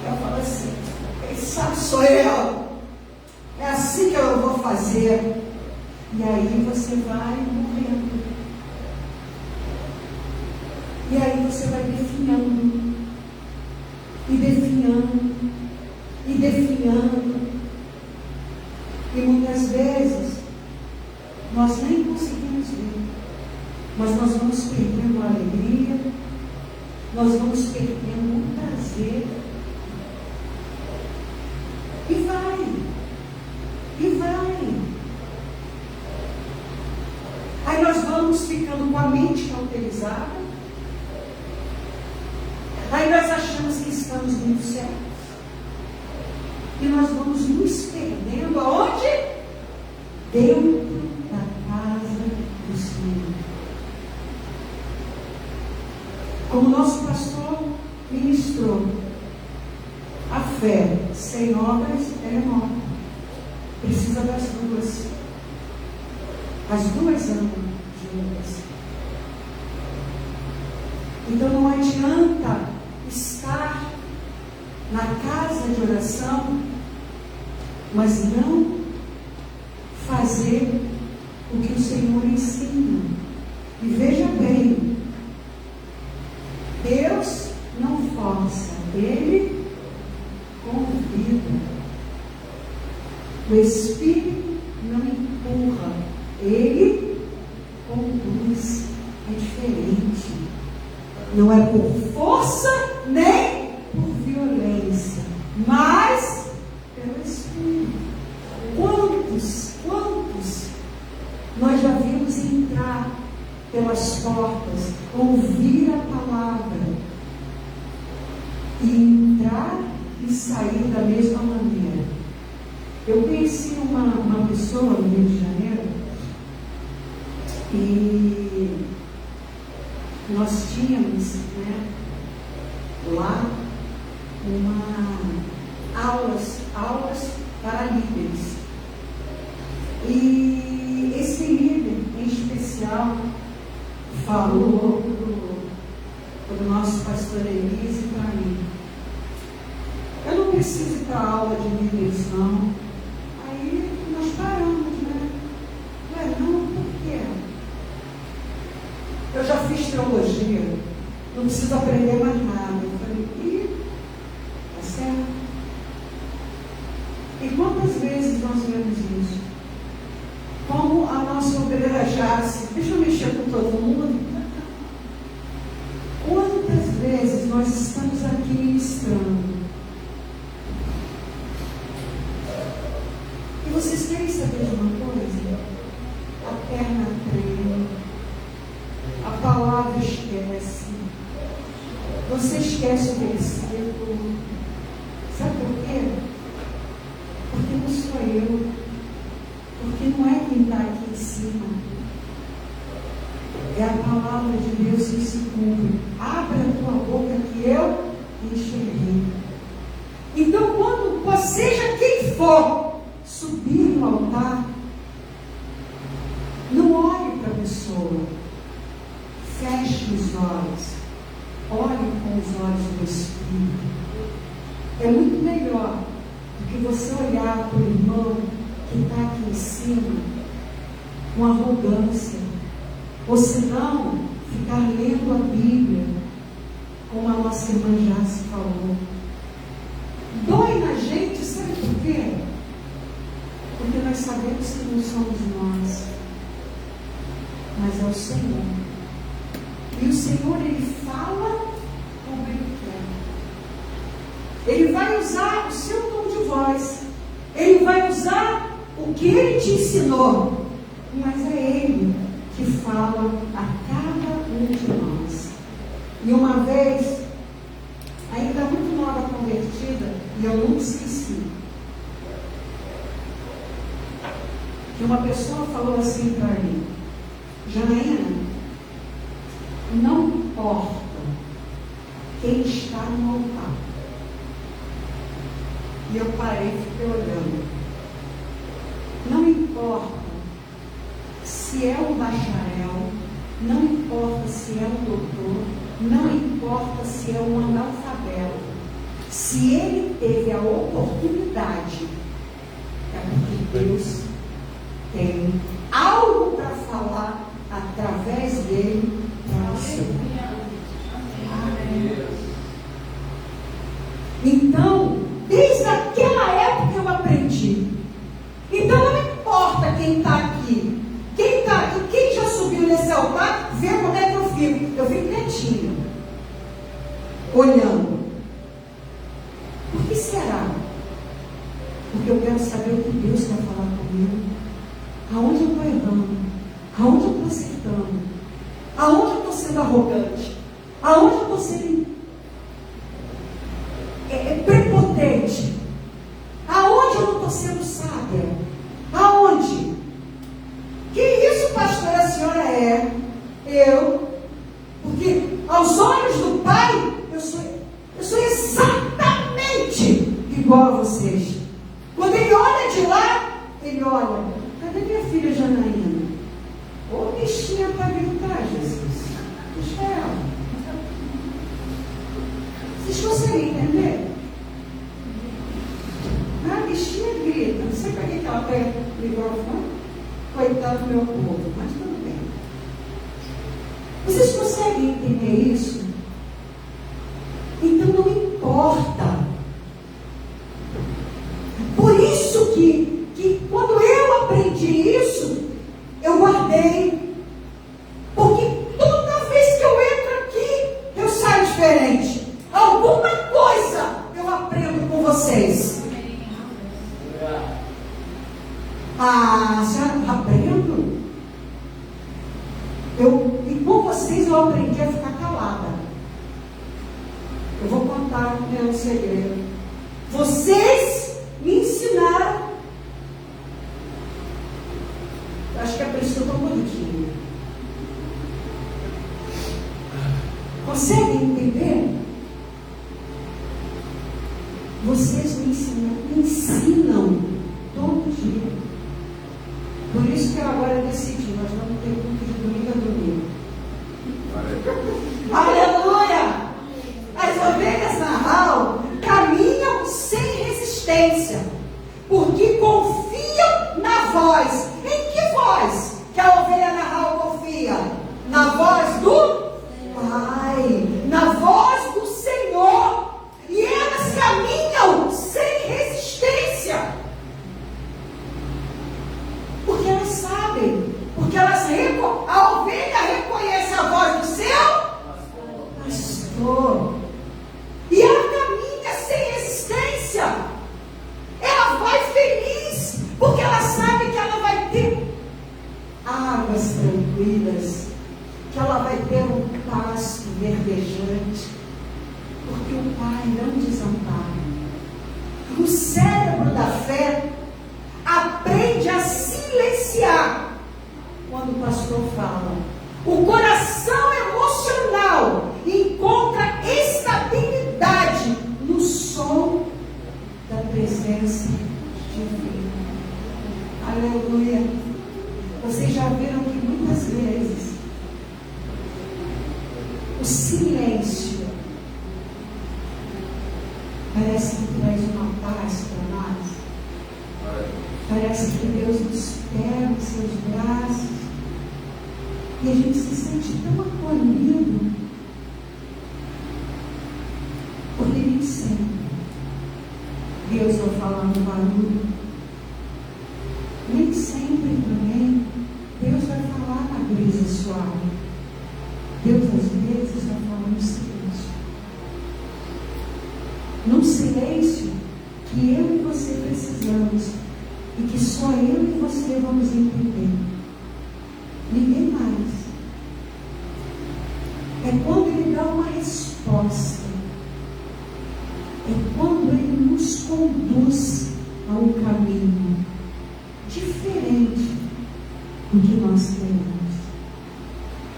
Eu falo assim, quem sabe sou eu. É assim que eu vou fazer. E aí você vai morrendo. E aí você vai definhando. E definhando. E definhando. E muitas vezes nós nem conseguimos ver, mas nós vamos perdendo a alegria, nós vamos perdendo o prazer, e vai, vamos ficando com a mente cauterizada. Aí nós achamos que estamos muito certos. E nós vamos nos perdendo aonde? Dentro da casa do Senhor. Como nosso pastor ministrou, a fé sem obras é morta. Precisa das duas. As duas andam juntas. Então não adianta estar na casa de oração, mas não fazer o que o Senhor ensina. E veja bem, Deus não força, Ele convida. O Espírito não empurra, Ele conduz. É diferente. Não é por força nem por violência, mas pelo Espírito. Quantos nós já vimos entrar pelas portas, ouvir a palavra e entrar e sair da mesma maneira? Eu conheci uma pessoa no Rio de Janeiro e nós tínhamos, né, lá aulas para líderes. E esse líder em especial falou para o nosso pastor Elise e para mim: eu não preciso ir para a aula de líderes, não. Aí nós paramos, né? Não, por quê? Eu já fiz teologia, não preciso aprender mais nada. Eu falei, tá certo? E quantas vezes nós vemos isso? Como a nossa obreira Jace, deixa eu mexer com todo mundo. Quantas vezes nós estamos aqui ministrando? E vocês querem saber de uma coisa? A perna treme, a palavra esquece, você esquece o versículo. Sabe por quê? Porque não sou eu, porque não é quem está aqui em cima, é a palavra de Deus que se cumpre. Abra a tua boca que eu enxerguei. Então, quando seja quem for subir no altar, não olhe para a pessoa, feche os olhos, olhe com os olhos do Espírito. É muito melhor do que você olhar para o irmão que está aqui em cima com arrogância, ou se não, ficar lendo a Bíblia, como a nossa irmã já se falou. Dói na gente, sabe por quê? Porque nós sabemos que não somos nós, mas é o Senhor. E o Senhor, Ele fala como Ele quer. Ele vai usar o seu tom de voz, Ele vai usar o que Ele te ensinou, mas é Ele que fala a cada um de nós. E uma vez, ainda muito nova convertida, e eu nunca esqueci, que uma pessoa falou assim para mim: Janaína, não importa quem está no altar. E eu parei e fiquei olhando. Não importa se é um bacharel, não importa se é um doutor, não importa se é um analfabeto. Se ele teve a oportunidade, é porque Deus tem algo para falar através dele para você. Então, desde aquela época eu aprendi. Então não importa quem está aqui. Quem está aqui, quem já subiu nesse altar, vê como é que eu fico. Eu fico quietinho, olhando. Por que será? Porque eu quero saber o que Deus quer falar comigo. Aonde eu estou errando? Aonde eu estou acertando? sendo arrogante? Aonde eu estou sendo prepotente? Aonde eu não estou sendo sábia? Aonde? Que isso, pastor, a senhora é? Eu? Porque aos olhos do Pai, eu sou exatamente igual a vocês. Quando Ele olha de lá, Ele olha, cadê minha filha Janaína? Ô bichinha para gritar, Jesus. Deixa ela. Vocês conseguem entender? A bichinha grita. Não sei para que ela pega o microfone. Coitado do meu povo, mas tudo bem. Vocês conseguem entender isso? Então não importa. Por isso que quando eu aprendi isso, eu guardei. Porque toda vez que eu entro aqui, eu saio diferente. Alguma coisa eu aprendo com vocês. Já aprendo? E com vocês eu aprendi a ficar calada. Eu vou contar um segredo. Vocês me ensinaram. Acho que é por isso que eu estou bonitinha. Conseguem entender? Vocês me ensinam todo dia. Por isso que eu agora decidi, nós vamos ter culto de domingo a domingo. Aleluia! As ovelhas na Ral caminham sem resistência, porque confiam na voz. Em que voz que a ovelha na Ral confia? Na voz do Pai, na voz do Senhor. E elas caminham sem resistência. Porque elas sabem, porque a ovelha reconhece a voz do seu pastor. E ela caminha sem resistência. Ela vai feliz, porque ela sabe que ela vai ter águas tranquilas, que ela vai ter um pasto verdejante, porque o Pai não desampara. O cérebro da fé aprende a silenciar quando o pastor fala. O coração emocional encontra estabilidade no som da presença divina. Aleluia. Vocês já viram que muitas vezes o silêncio parece que traz uma paz para nós. Parece que Deus nos pega nos seus braços e a gente se sente tão acolhido. Porque nem sempre Deus vai falar no barulho. Nem sempre também Deus vai falar na brisa suave. Deus às vezes vai falar no silêncio. Num silêncio que eu e você precisamos e que só eu e você vamos entender. Ninguém mais. É quando Ele dá uma resposta. É quando Ele nos conduz a um caminho diferente do que nós queremos.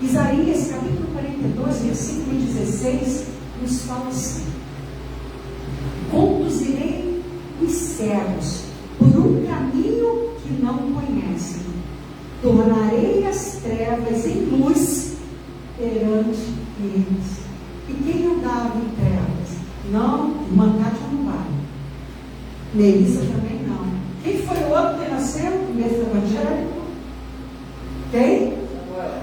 Isaías capítulo 42, versículo 16 nos fala assim: conduzirei os cegos por um caminho que não conhecem, tornarei as trevas em luz perante eles. E quem andava em trevas? Não, Mangátia não vai. Melissa também não. Quem foi o outro que nasceu no mês evangélico? Quem?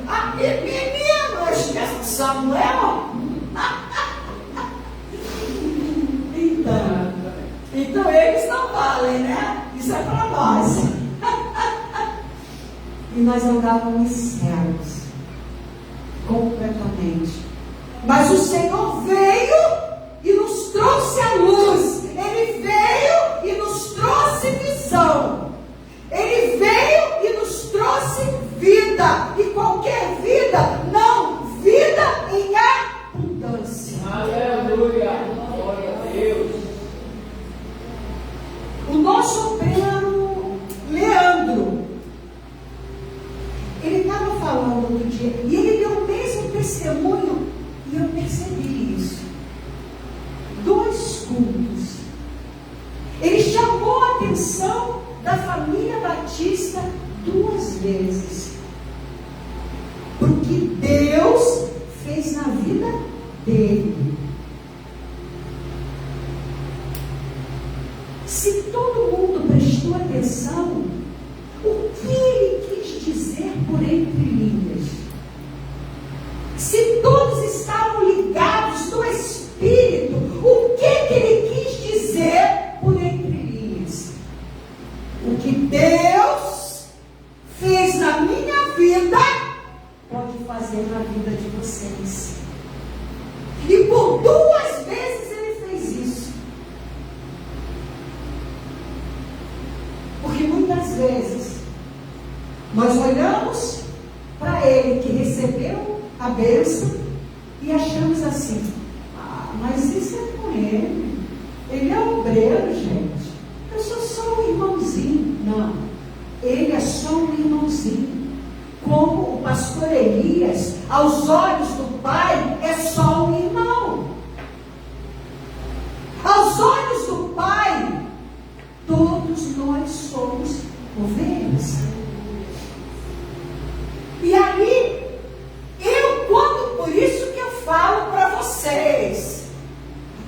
Ah, menino, eu esqueço de Samuel. Então eles não valem, né? Isso é para nós. E nós andávamos cegos completamente. Mas o Senhor veio e nos trouxe a luz. Ele veio e nos trouxe visão. Ele veio e nos trouxe vida. E qualquer vida, não, vida aparição da família Batista 2 vezes. Porque Deus fez na vida dele. Se todo mundo prestou atenção, o que ele quis dizer por entre linhas? Se todos estavam ligados no Espírito, o que ele quis dizer por entre linhas? O que Deus fez na minha vida, pode fazer na vida de vocês. E por 2 vezes ele fez isso. Porque muitas vezes nós olhamos para ele que recebeu a bênção e achamos assim: mas isso é com ele. Ele é obreiro, gente. Eu sou só um irmãozinho. Não, ele é só um irmãozinho. Como o pastor Elias, aos olhos do Pai, é só um irmão. Aos olhos do Pai, todos nós somos ovelhas. E aí, por isso que eu falo para vocês,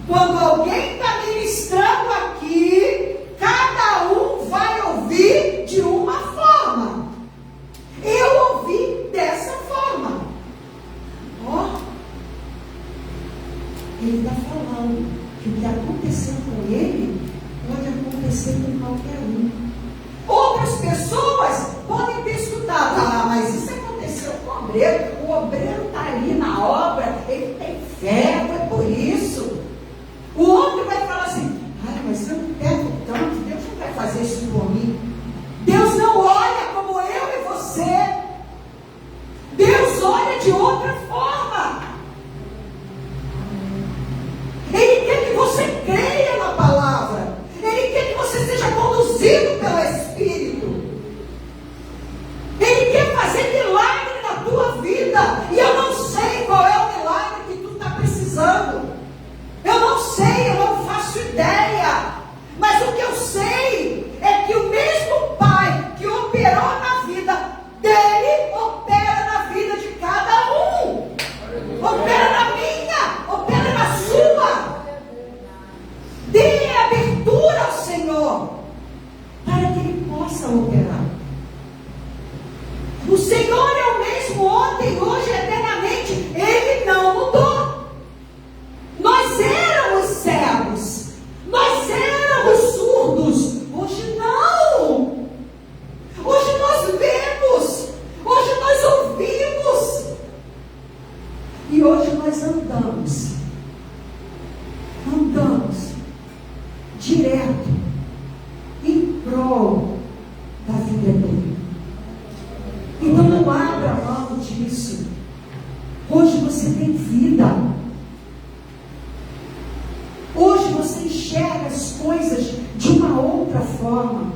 quando alguém está ministrando aqui, cada um vai ouvir de uma forma. Eu ouvi dessa forma. Ele está falando que o que aconteceu com ele pode acontecer com qualquer um. Outras pessoas podem ter escutado: mas isso aconteceu com o obreiro está ali na obra, ele tem fé, foi por isso. O outro vai falar assim: mas eu não perco tanto, Deus não vai fazer isso por mim. Deus não olha como eu e você. Deus olha de outra forma. Ele quer que você creia na palavra. Ele quer que você seja conduzido pelo Espírito. Ele quer fazer milagre na tua vida. E eu não sei qual é o milagre que tu está precisando. Eu não sei, eu não faço ideia. Mas o que eu sei é que o mesmo Pai que operou na vida dele, opera na vida de cada um. Opera na minha, opera na sua. Dê abertura ao Senhor para que Ele possa operar. O Senhor é o mesmo ontem, hoje, eternamente. Ele não mudou. Nós éramos cegos, nós éramos surdos. Hoje não. Hoje nós vemos, hoje nós ouvimos. E hoje nós andamos direto em prol da vida dele. Então não abra mão disso. Hoje você tem vida. Hoje você enxerga as coisas de uma outra forma.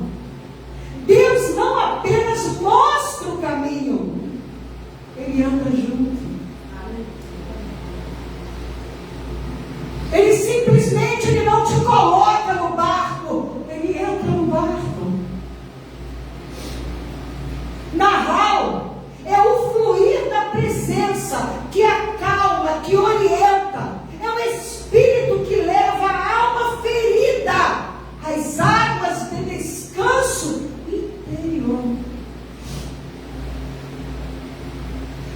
Deus não apenas mostra o caminho, Ele anda junto. Ele simplesmente não te coloca no barco, Ele entra no barco. Nahal é o fluir da presença que acalma, que orienta. É o Espírito que leva a alma ferida às águas de descanso interior.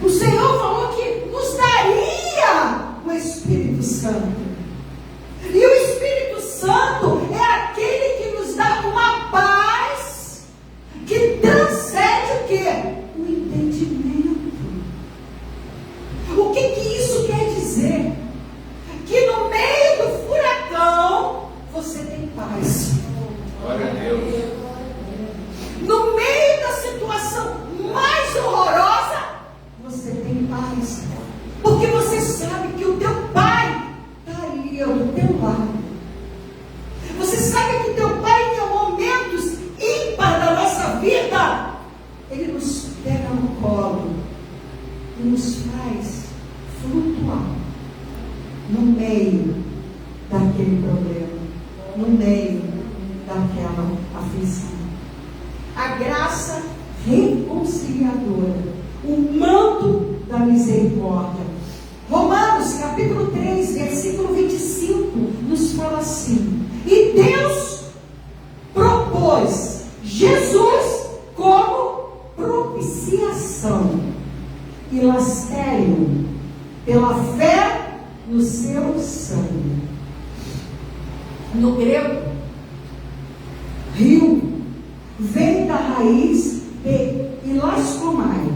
O Senhor falou que nos daria o Espírito Santo. E o Espírito Santo é aquele que nos dá uma paz que transcende o quê? O entendimento. O que isso quer dizer? Que no meio do furacão você tem paz. Glória a Deus. No meio da situação mais horrorosa, você tem paz. Porque você sabe que o teu Pai está ali ao teu lado. Você sabe que o teu Pai, em momentos ímpares da nossa vida, Ele nos pega no colo e nos faz flutuar no meio daquele problema, no meio daquela aflição. assim. E Deus propôs Jesus como propiciação e lacério pela fé no seu sangue. No grego, rio vem da raiz de ilaskomai,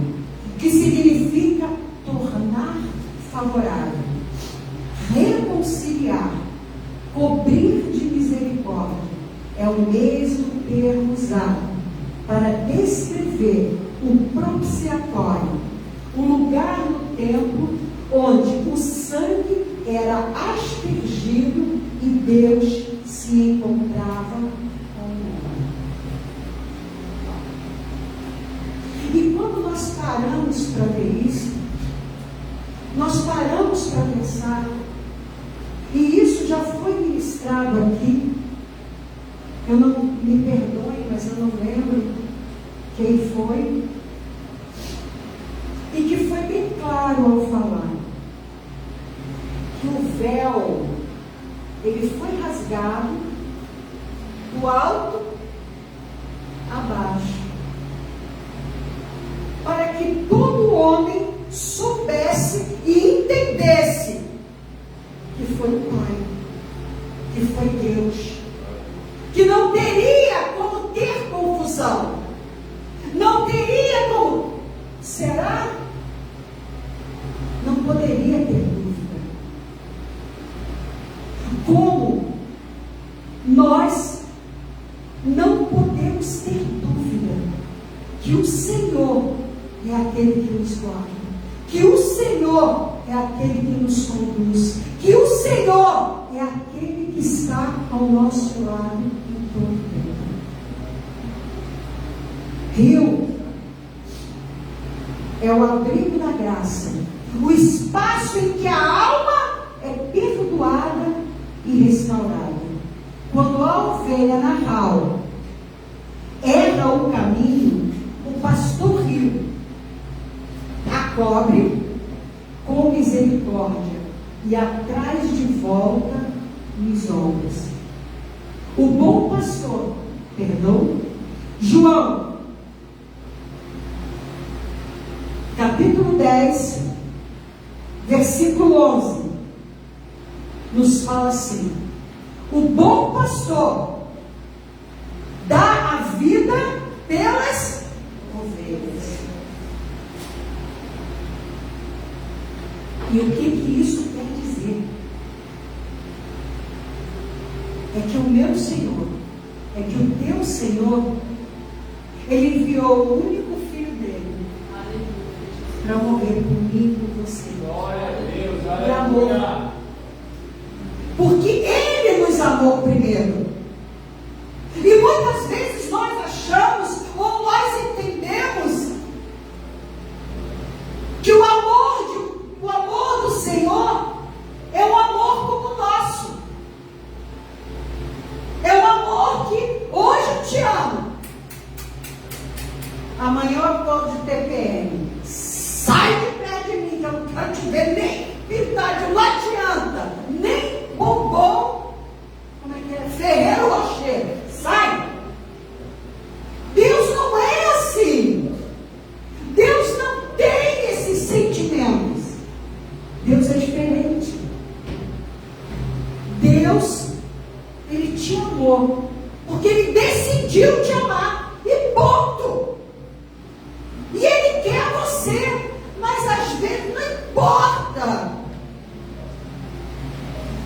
que significa tornar favorável, reconciliar, cobrir de misericórdia. É o mesmo termo usado para descrever o propiciatório, o lugar no templo onde o sangue era aspergido e Deus se encontrava com o homem. E quando nós paramos para ver isso, nós paramos para pensar, e isso já foi ministrado aqui, eu não me perdoe, mas eu não lembro quem foi, e que foi bem claro ao falar que o véu, ele foi rasgado do alto a baixo, para que todo homem soubesse e entendesse que foi o Pai, que foi Deus, que não teria como ter confusão, não teria como, será? Não poderia ter dúvida. Como nós não podemos ter dúvida que o Senhor é aquele que nos guarda, que o Senhor é aquele que nos conduz, que o Senhor é aquele que está ao nosso lado em todo o tempo. Rio é o abrigo da graça, o espaço em que a alma é perdoada e restaurada. Quando a ovelha narral erra o caminho, o pastor rio a cobre com misericórdia e atrás de volta nos ombros. O bom pastor, João, capítulo 10, versículo 11, nos fala assim: o bom pastor dá a vida pelas ovelhas. E o que isso quer dizer? É que o meu Senhor, é que o teu Senhor, Ele enviou o único filho dele para morrer por mim e por você. Glória a Deus, Por amor. Porque Ele nos amou primeiro. E muitas vezes nós achamos, ou nós entendemos, que o amor do Senhor é um amor como o nosso. É um amor que hoje eu te amo, amanhã eu estou de TPM. Sai de perto de mim, que eu não quero te ver nem pintar de latianta, nem bombom, como é que é? Ferreiro Rocher. Sai! Deus não é assim. Deus não tem esses sentimentos. Deus é diferente. Deus, Ele te amou, porque Ele decidiu te amar, e ponto. E Ele quer você, mas às vezes não importa.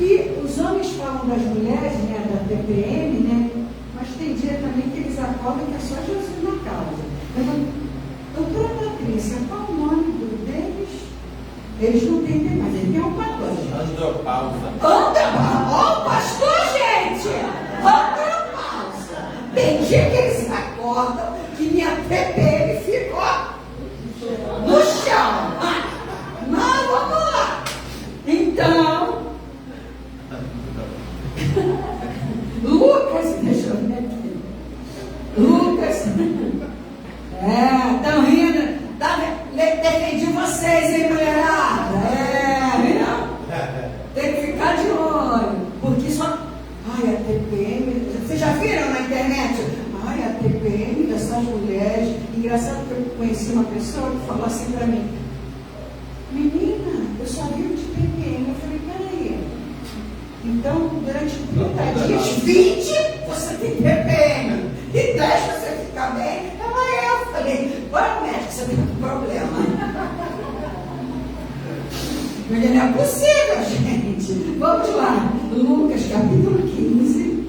E os homens falam das mulheres, né, da TPM, né, mas tem dia também que eles acordam que é só Jesus na causa. Doutora Patrícia, qual o nome deles? Eles não têm tempo, mas ele tem um pastor. Andropausa. Ó, o pastor, gente! Andropausa. Tem dia que eles acordam que minha TPM ficou no chão. Não, vamos lá. Então, Lucas, deixa eu ver aqui. Lucas, estão rindo. Defendi vocês, hein, mulherada? Tem que ficar de olho. Porque só. TPM, vocês já viram na internet? Ai, a TPM dessas mulheres. Engraçado que eu conheci uma pessoa que falou assim para mim: menina, eu só vivo de TPM. Eu falei: peraí, então durante 30 dias, 20 você tem TPM e 10 você fica bem? Eu falei: bora médico, você tem um problema. Mas não é possível, gente. Vamos lá, Lucas capítulo 15.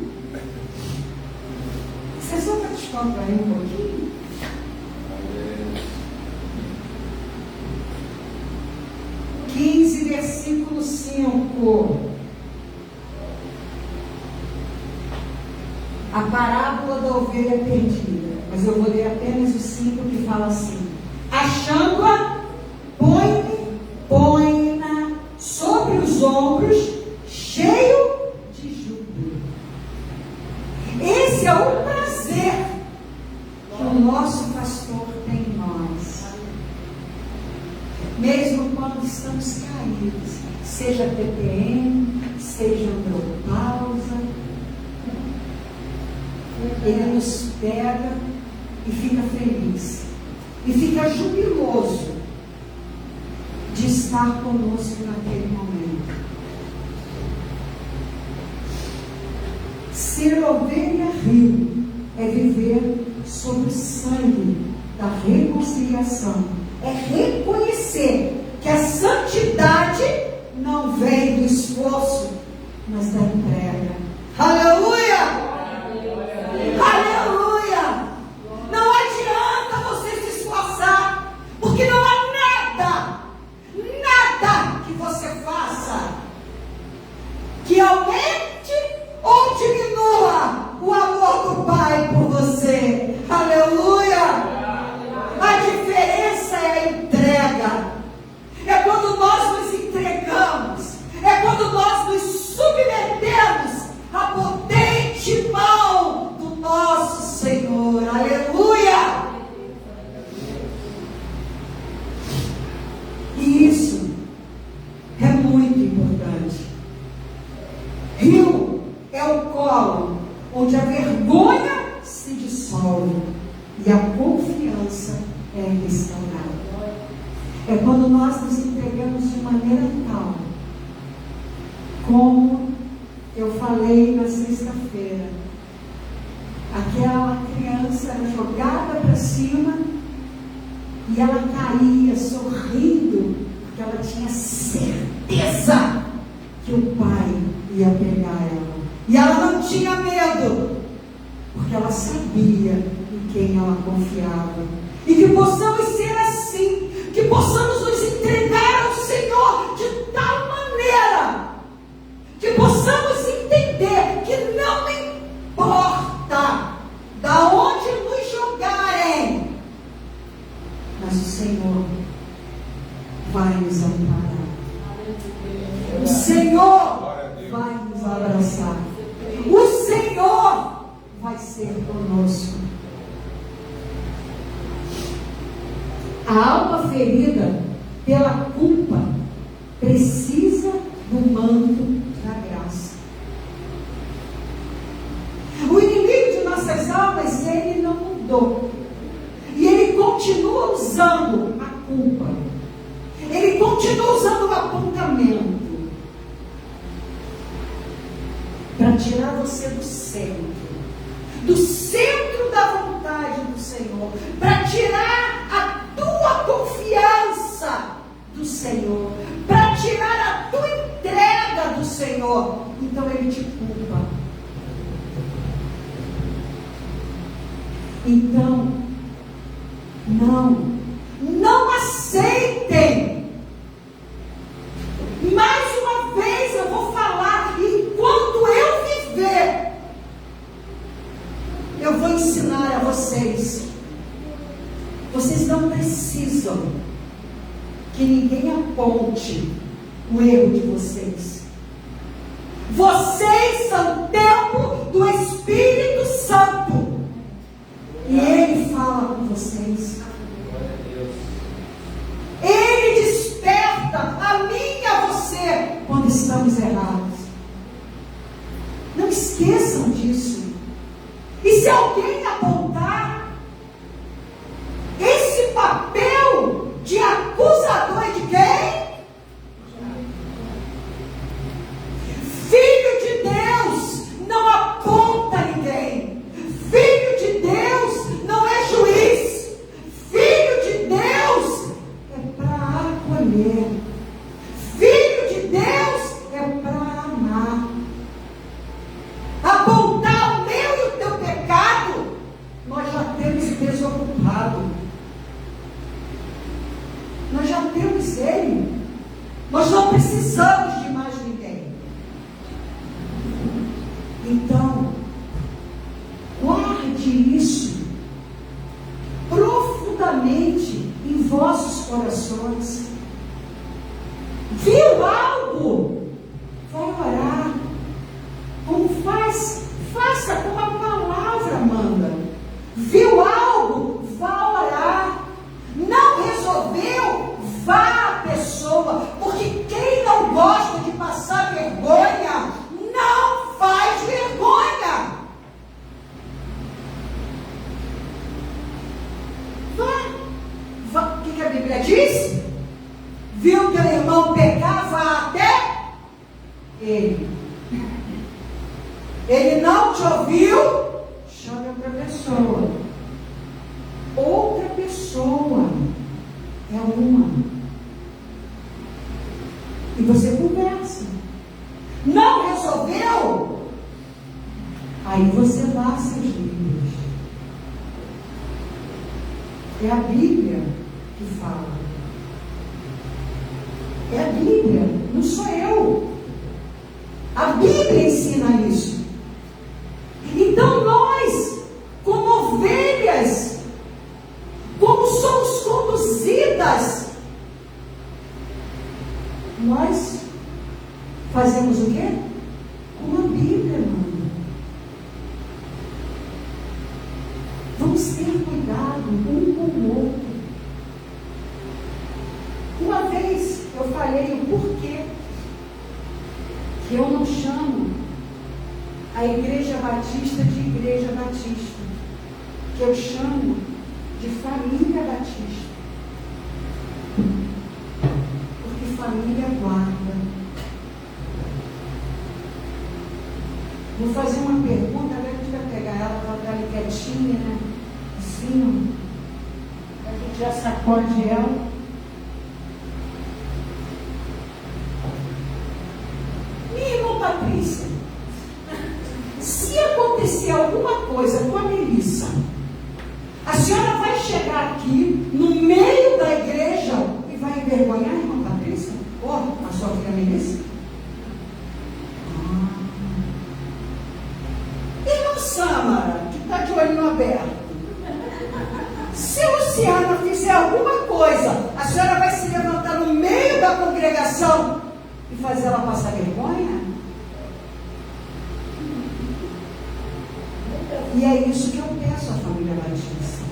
Você só para descontrair um pouquinho? Versículo 5. A parábola da ovelha perdida. Mas eu vou ler apenas o 5 que fala assim: achando-a, põe-na sobre os ombros, cheio de júbilo. Esse é o prazer que o nosso pastor tem em nós. Mesmo quando estamos caídos, seja TPM, seja andropausa, ele nos pega e fica feliz, e fica jubiloso de estar conosco naquele momento. Ser ovelha rio é viver sob o sangue da reconciliação, é reconhecer que a santidade não vem do esforço, mas da entrega. Aleluia! Aleluia! Não adianta você se esforçar, porque não há nada que você faça que aumente ou diminua o amor do Pai por você. Aleluia! A diferença é a entrega. É quando nós nos entregamos, é quando nós nos submetemos à potente mão do nosso Senhor. Aleluia! E isso é muito importante. Rio é o colo onde a vergonha se dissolve e a confiança é restaurada. É quando nós nos entregamos de maneira tal, como eu falei na sexta-feira. Aquela criança era jogada para cima e ela caía sorrindo, porque ela tinha certeza que o pai ia pegar ela. E ela não tinha medo, porque ela sabia em quem ela confiava. E que possamos ser assim, que possamos nos entregar ao Senhor de tal maneira que possamos entender que não importa da onde nos jogarem, mas o Senhor vai nos amparar. O Senhor vai nos abraçar. O Senhor vai ser conosco. A alma ferida pela culpa precisa do manto da graça. O inimigo de nossas almas, ele não mudou. E ele continua usando a culpa. Ele continua usando o apontamento para tirar você do centro da vontade do Senhor, para tirar a tua confiança do Senhor, para tirar a tua entrega do Senhor. Então ele te culpa. Então não aceitem. Mais uma vez eu vou falar, enquanto eu viver, eu vou ensinar a vocês. Vocês não precisam que ninguém aponte o erro de vocês. Vocês são templo do Espírito Santo. E Ele fala com vocês. Ele desperta a mim e a você quando estamos errados. Não esqueça esqueçam disso. E se alguém apontar esse papel de acusador é de quem? Filho de Deus não aponta ninguém. Filho de Deus não é juiz. Filho de Deus é para acolher. Filho de Deus é para amar. Apontar o meu e o teu pecado, nós já temos desocupado. Nós já temos ele. Nós não precisamos de mais ninguém. Então, guarde isso profundamente em vossos corações. Viu algo? Vai orar. Como faz? Faça como a palavra manda. Viu algo? Vá orar. Não resolveu? Vá à pessoa. Porque quem não gosta de passar vergonha, não faz vergonha. Vá. O que a Bíblia diz? Viu teu irmão pecar? Vá até ele. Ele não te ouviu? Chame outra pessoa. Outra pessoa. É uma. E você conversa. Não resolveu? Aí você dá seus livros. É a Bíblia que fala. É a Bíblia, não sou eu. A Bíblia ensina isso. Então nós, como ovelhas, como somos conduzidas, nós fazemos o quê? Como a Bíblia manda. Vamos ter cuidado um com o outro. Uma vez eu falei o porquê que eu não chamo a Igreja Batista de Igreja Batista, que eu chamo de Família Batista, porque família guarda. Vou fazer uma pergunta, agora a gente vai pegar ela, ela está ali quietinha, né? Assim, a gente já sacode ela. Minha irmã Patrícia, se acontecer alguma coisa com a Melissa, a senhora vai chegar aqui no meio da igreja e vai envergonhar a irmã Patrícia? Ou a sua filha Melissa? Irmã Sâmara, que está de olhinho aberto, se Luciana fizer alguma coisa, a senhora vai se levantar no meio da congregação e fazer ela passar vergonha? E é isso que eu peço à família Batista.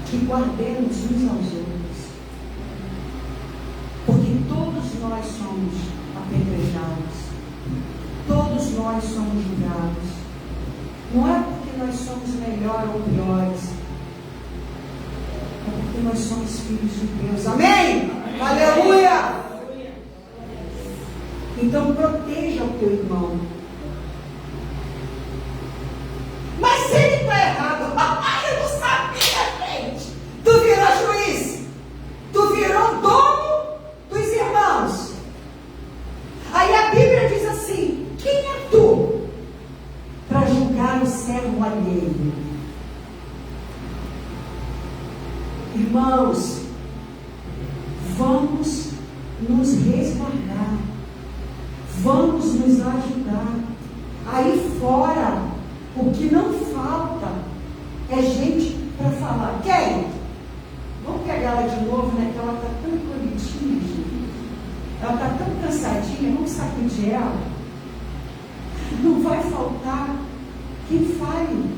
Que guardemos uns aos outros. Porque todos nós somos apedrejados. Todos nós somos julgados. Não é porque nós somos melhores ou piores. É porque nós somos filhos de Deus. Amém? Aleluia! Então proteja o teu irmão. Mas se ele está errado, eu não sabia, gente. Tu virou juiz. Tu virou dono dos irmãos. Aí a Bíblia diz assim: quem é tu para julgar o servo alheio? Irmãos, vamos nos resguardar. Vamos nos ajudar. Aí fora, o que não falta é gente para falar. Quem? Vamos pegar ela de novo, né? Que ela está tão bonitinha, gente. Ela está tão cansadinha. Vamos sacudir ela. Não vai faltar quem fale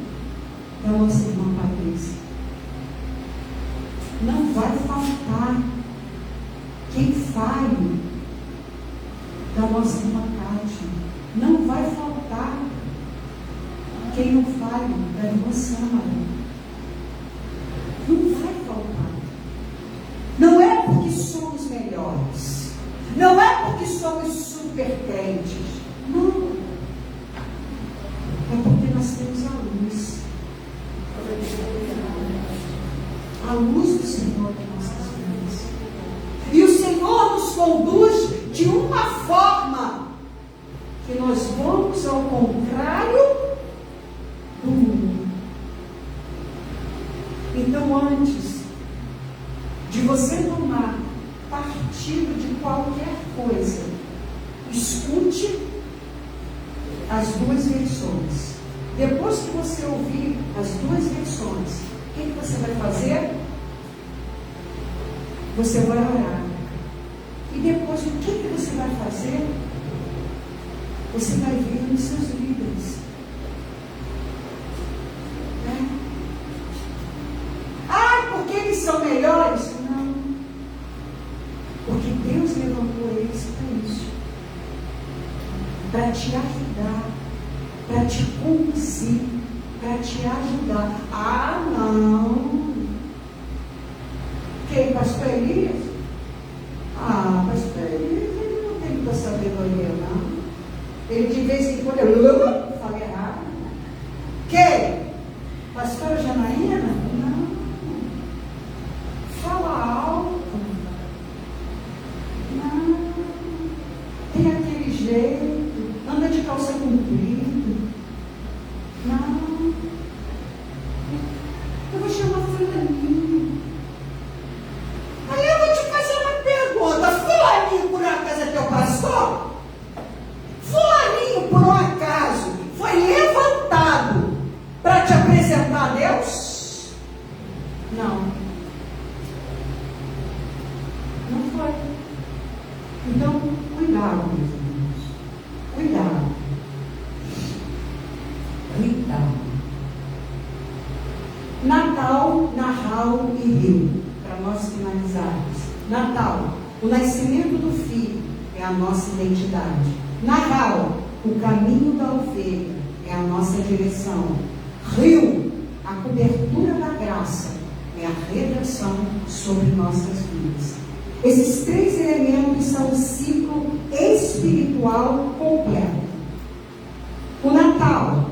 da nossa irmã Patrícia. Não vai faltar quem fale da nossa irmã Cátia. da devoção, amado. Não vai faltar. Não é porque somos melhores. Não é porque somos super crentes. Não. É porque nós temos a luz. A luz do Senhor em nossas vidas. E o Senhor nos conduz de uma forma que nós vamos ao contrário do mundo. Então, antes de você tomar partido de qualquer coisa, escute as duas versões. Depois que você ouvir as duas versões, o que você vai fazer? Você vai orar. E depois, o que você vai fazer? Você vai ver nos seus líderes. Porque eles são melhores? Não. Porque Deus levantou eles para isso. Para te ajudar. Para te conduzir. Para te ajudar. Ah, não. Quem? Pastor Elias? Pastor Elias, ele não tem muita sabedoria, não. Ele de vez em quando fala errado. Quem? Pastora Janaína? Não. Fala alto. Não. Tem aquele jeito. Anda de calça comprida. Não. Eu vou chamar fulaninho. Aí eu vou te fazer uma pergunta. Fulaninho por acaso é teu pastor? Fulaninho por um acaso foi levantado para te apresentar a Deus? Não. Não foi. Então, cuidado, meus irmãos. Cuidado. Cuidado. Natal, Nahal e Rio, para nós finalizarmos. Natal, o nascimento do filho é a nossa identidade. Nahal, o caminho da ovelha é a nossa direção. Rio, a cobertura da graça é a redenção sobre nossas vidas. Esses três elementos são o ciclo espiritual completo. O Natal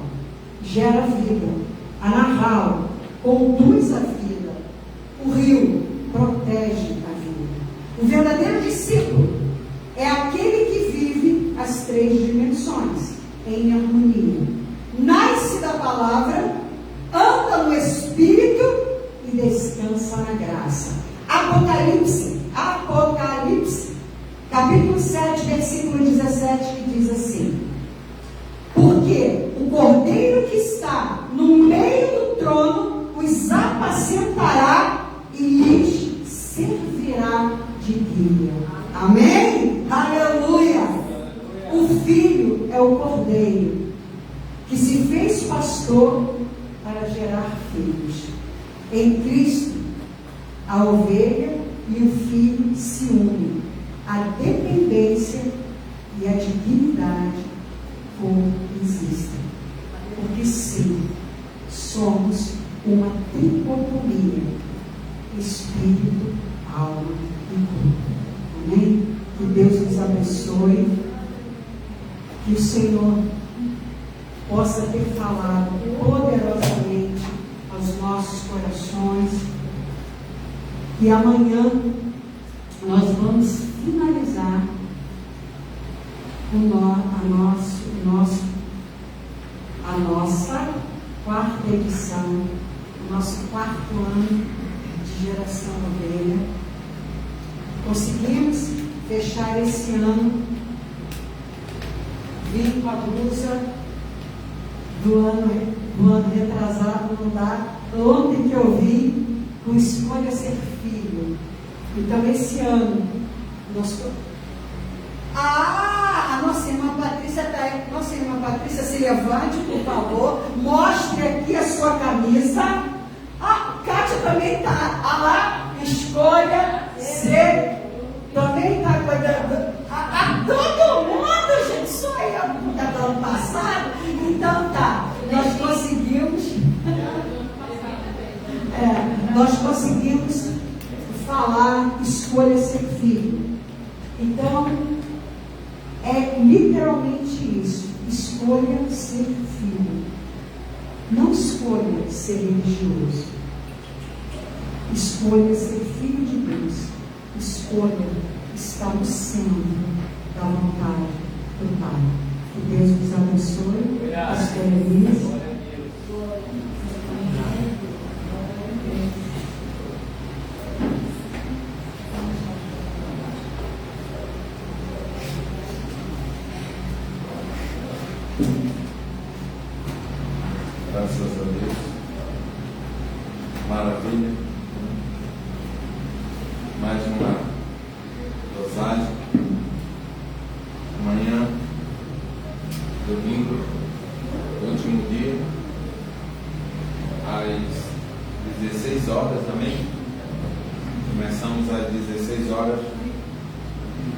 gera vida. A Nahal conduz a vida. O rio protege a vida. O verdadeiro discípulo é aquele que vive as três dimensões em harmonia. Nasce da palavra, anda no Espírito e descansa na graça. Apocalipse, capítulo 7, versículo 17, que diz assim: porque o Cordeiro que está no meio do trono os apacentará e lhes servirá de guia. Amém? Aleluia! O Filho é o Cordeiro que se fez pastor para gerar filhos. Em Cristo, a ovelha e o filho se unem. A dependência e a dignidade coexistem. Porque sim, somos uma tricotomia: espírito, alma e corpo. Amém? Que Deus nos abençoe. Que o Senhor possa ter falado poderosamente aos nossos corações. E amanhã nós vamos finalizar a nossa quarta edição, o nosso quarto ano de Geração Ovelha. Conseguimos fechar esse ano, vim com a blusa do ano retrasado, não dá. Ontem que eu vim com Escolha Ser Filho. Então esse ano nós... a nossa irmã Patrícia está aí. Nossa irmã Patrícia, se levante, por favor. Mostre aqui a sua camisa. Kátia também está. Lá, Escolha Ser. Também está cuidando. Todo mundo, gente, só eu, porque é do ano passado. Então tá, nós conseguimos escolha ser filho. Então, é literalmente isso. Escolha ser filho. Não escolha ser religioso. Escolha ser filho de Deus. Escolha estar no centro da vontade do Pai. Que Deus nos abençoe. Pastor Elias. Graças a Deus. Maravilha. Mais uma dosagem. Amanhã, domingo, último dia, às 16 horas, amém? Começamos às 16 horas.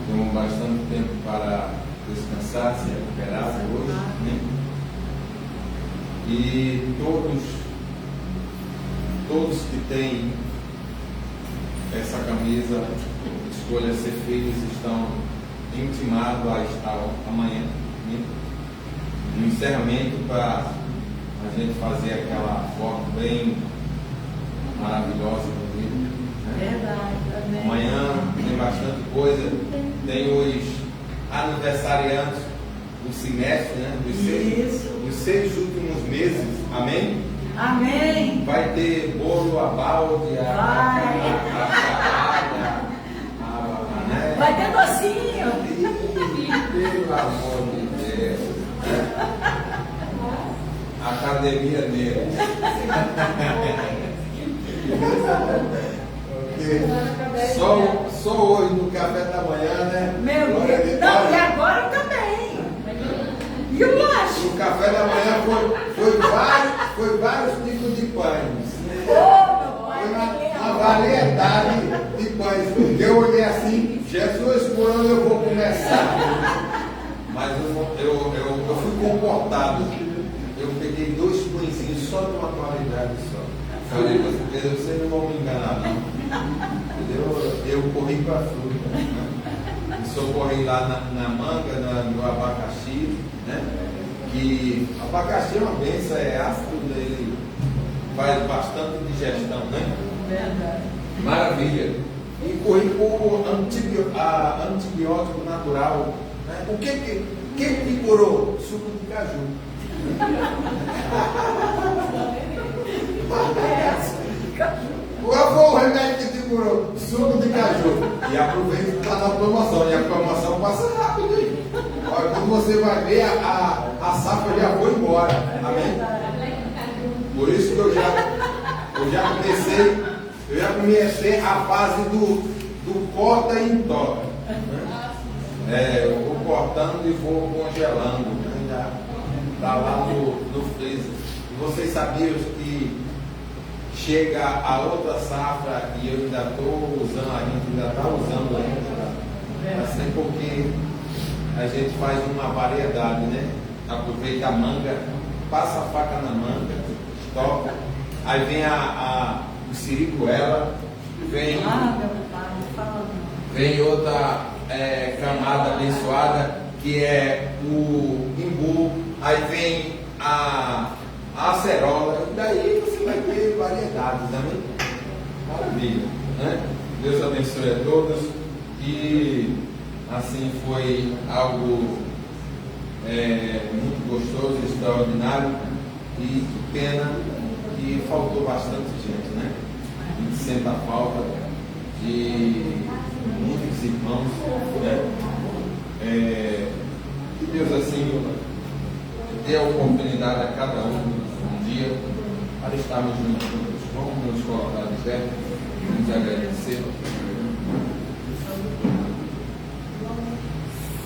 Temos bastante tempo para descansar, se recuperar hoje, né? E todos que têm essa camisa, escolha ser filhos, estão intimados a estar amanhã, né? No encerramento, para a gente fazer aquela foto bem maravilhosa comigo, né? Verdade, amém. Amanhã tem bastante coisa, tem os aniversariantes do semestre, né? Dos seis últimos meses, amém? Amém. Vai ter bolo a balde, né? Vai ter docinho. Pelo amor de Deus. Academia dele. Só hoje no café da manhã, né? Meu Glória a Deus. Deus. Não, e agora também. E o lanche? O café da manhã foi vários tipos de pães. Ô, meu pai, Foi uma variedade de pães. Eu olhei assim, Jesus, por onde eu vou começar? Mas eu fui comportado. Eu peguei 2 pãezinhos só de uma qualidade só. Falei, vocês não vão me enganar, não. Eu corri para a fruta, né? E socorri lá na manga, no abacaxi, né? Que abacaxi é uma benção, é ácido, ele faz bastante digestão, né? Verdade. Maravilha. E corri por antibiótico natural, né? O que me curou? Suco de caju. Qual foi o remédio que te curou? Suco de caju. E aproveita que está na promoção. E a promoção passa rápido aí. Olha, quando você vai ver, a safra já foi embora. Amém? Por isso que eu já comecei a fase do corta e entoca. Eu vou cortando e vou congelando. Já está lá no freezer. E vocês sabiam que chega a outra safra e eu ainda estou usando, a gente ainda está usando ainda, assim, porque a gente faz uma variedade, né? Aproveita a manga, passa a faca na manga, estoca, aí vem o siricuela, vem outra camada abençoada, que é o imbu, aí vem a acerola, e daí você vai ter variedades, amém? Maravilha, né? Deus abençoe a todos, e assim foi algo muito gostoso, extraordinário, e que pena que faltou bastante gente, né? A gente sente a falta de muitos irmãos, né? Que Deus assim dê a oportunidade a cada um dia para estarmos juntos. Vamos nos colocar de pé, nos agradecer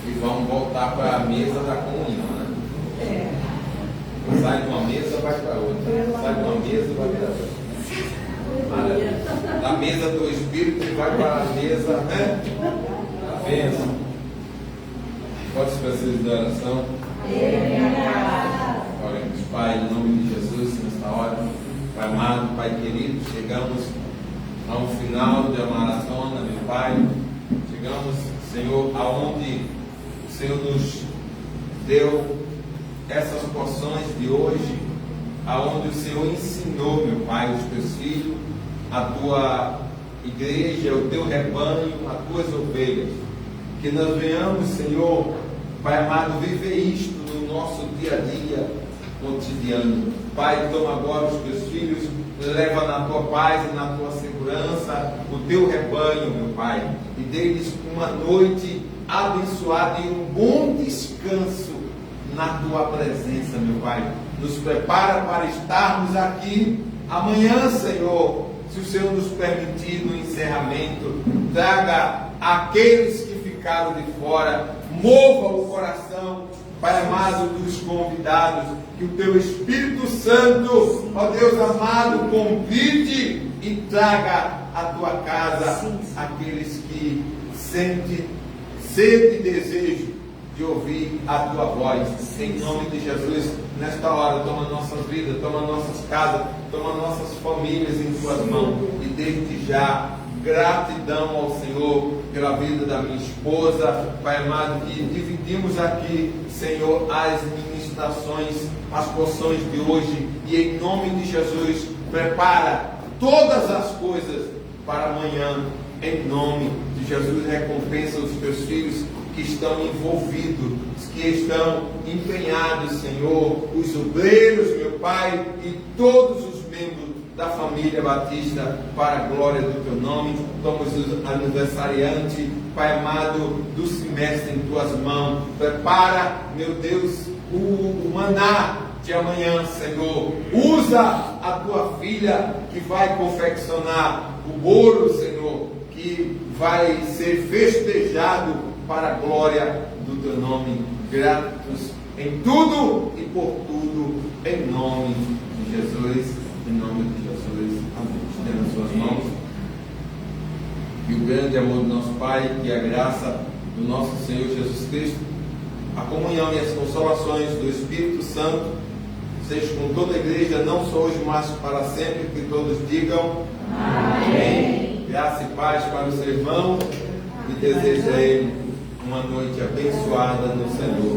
e vamos voltar para a mesa da comunhão, né? Sai de uma mesa, vai para outra. Sai de uma mesa, vai para outra. Maravilha. Da mesa do Espírito vai para a mesa, né? A bênção. Pode se fazer de oração. Oremos, Pai, em nome de Jesus, nesta hora. Pai amado, Pai querido, chegamos ao final da maratona, meu Pai. Chegamos, Senhor, aonde o Senhor nos deu essas porções de hoje, aonde o Senhor ensinou, meu Pai, os teus filhos, a tua igreja, o teu rebanho, as tuas ovelhas. Que nós venhamos, Senhor, Pai amado, viver isto no nosso dia a dia cotidiano. Pai, toma agora os teus filhos, leva na tua paz e na tua segurança o teu rebanho, meu Pai, e dê-lhes uma noite abençoada e um bom descanso na tua presença, meu Pai. Nos prepara para estarmos aqui amanhã, Senhor, se o Senhor nos permitir, no encerramento. Traga aqueles que ficaram de fora, mova o coração, Pai amado, dos convidados, que o teu Espírito Santo, ó Deus amado, convide e traga à tua casa aqueles que sentem sede e desejo de ouvir a tua voz. Em nome de Jesus, nesta hora, toma nossas vidas, toma nossas casas, toma nossas famílias em tuas mãos. E desde já, gratidão ao Senhor pela vida da minha esposa, Pai amado, que dividimos aqui, Senhor, as ministrações, as porções de hoje, e em nome de Jesus, prepara todas as coisas para amanhã, em nome de Jesus. Recompensa os teus filhos que estão envolvidos, que estão empenhados, Senhor, os obreiros, meu Pai, e todos os membros da família Batista, para a glória do teu nome. Toma os aniversariantes, Pai amado, do semestre em tuas mãos. Prepara, meu Deus, o maná de amanhã, Senhor. Usa a tua filha que vai confeccionar o bolo, Senhor, que vai ser festejado para a glória do teu nome. Gratos em tudo e por tudo, em nome de Jesus. Em nome de Jesus. Amém. Estenda as suas mãos. Que o grande amor do nosso Pai, que a graça do nosso Senhor Jesus Cristo, a comunhão e as consolações do Espírito Santo seja com toda a igreja, não só hoje, mas para sempre. Que todos digam amém. Graça e paz para o seu irmão, e desejo a ele uma noite abençoada no Senhor.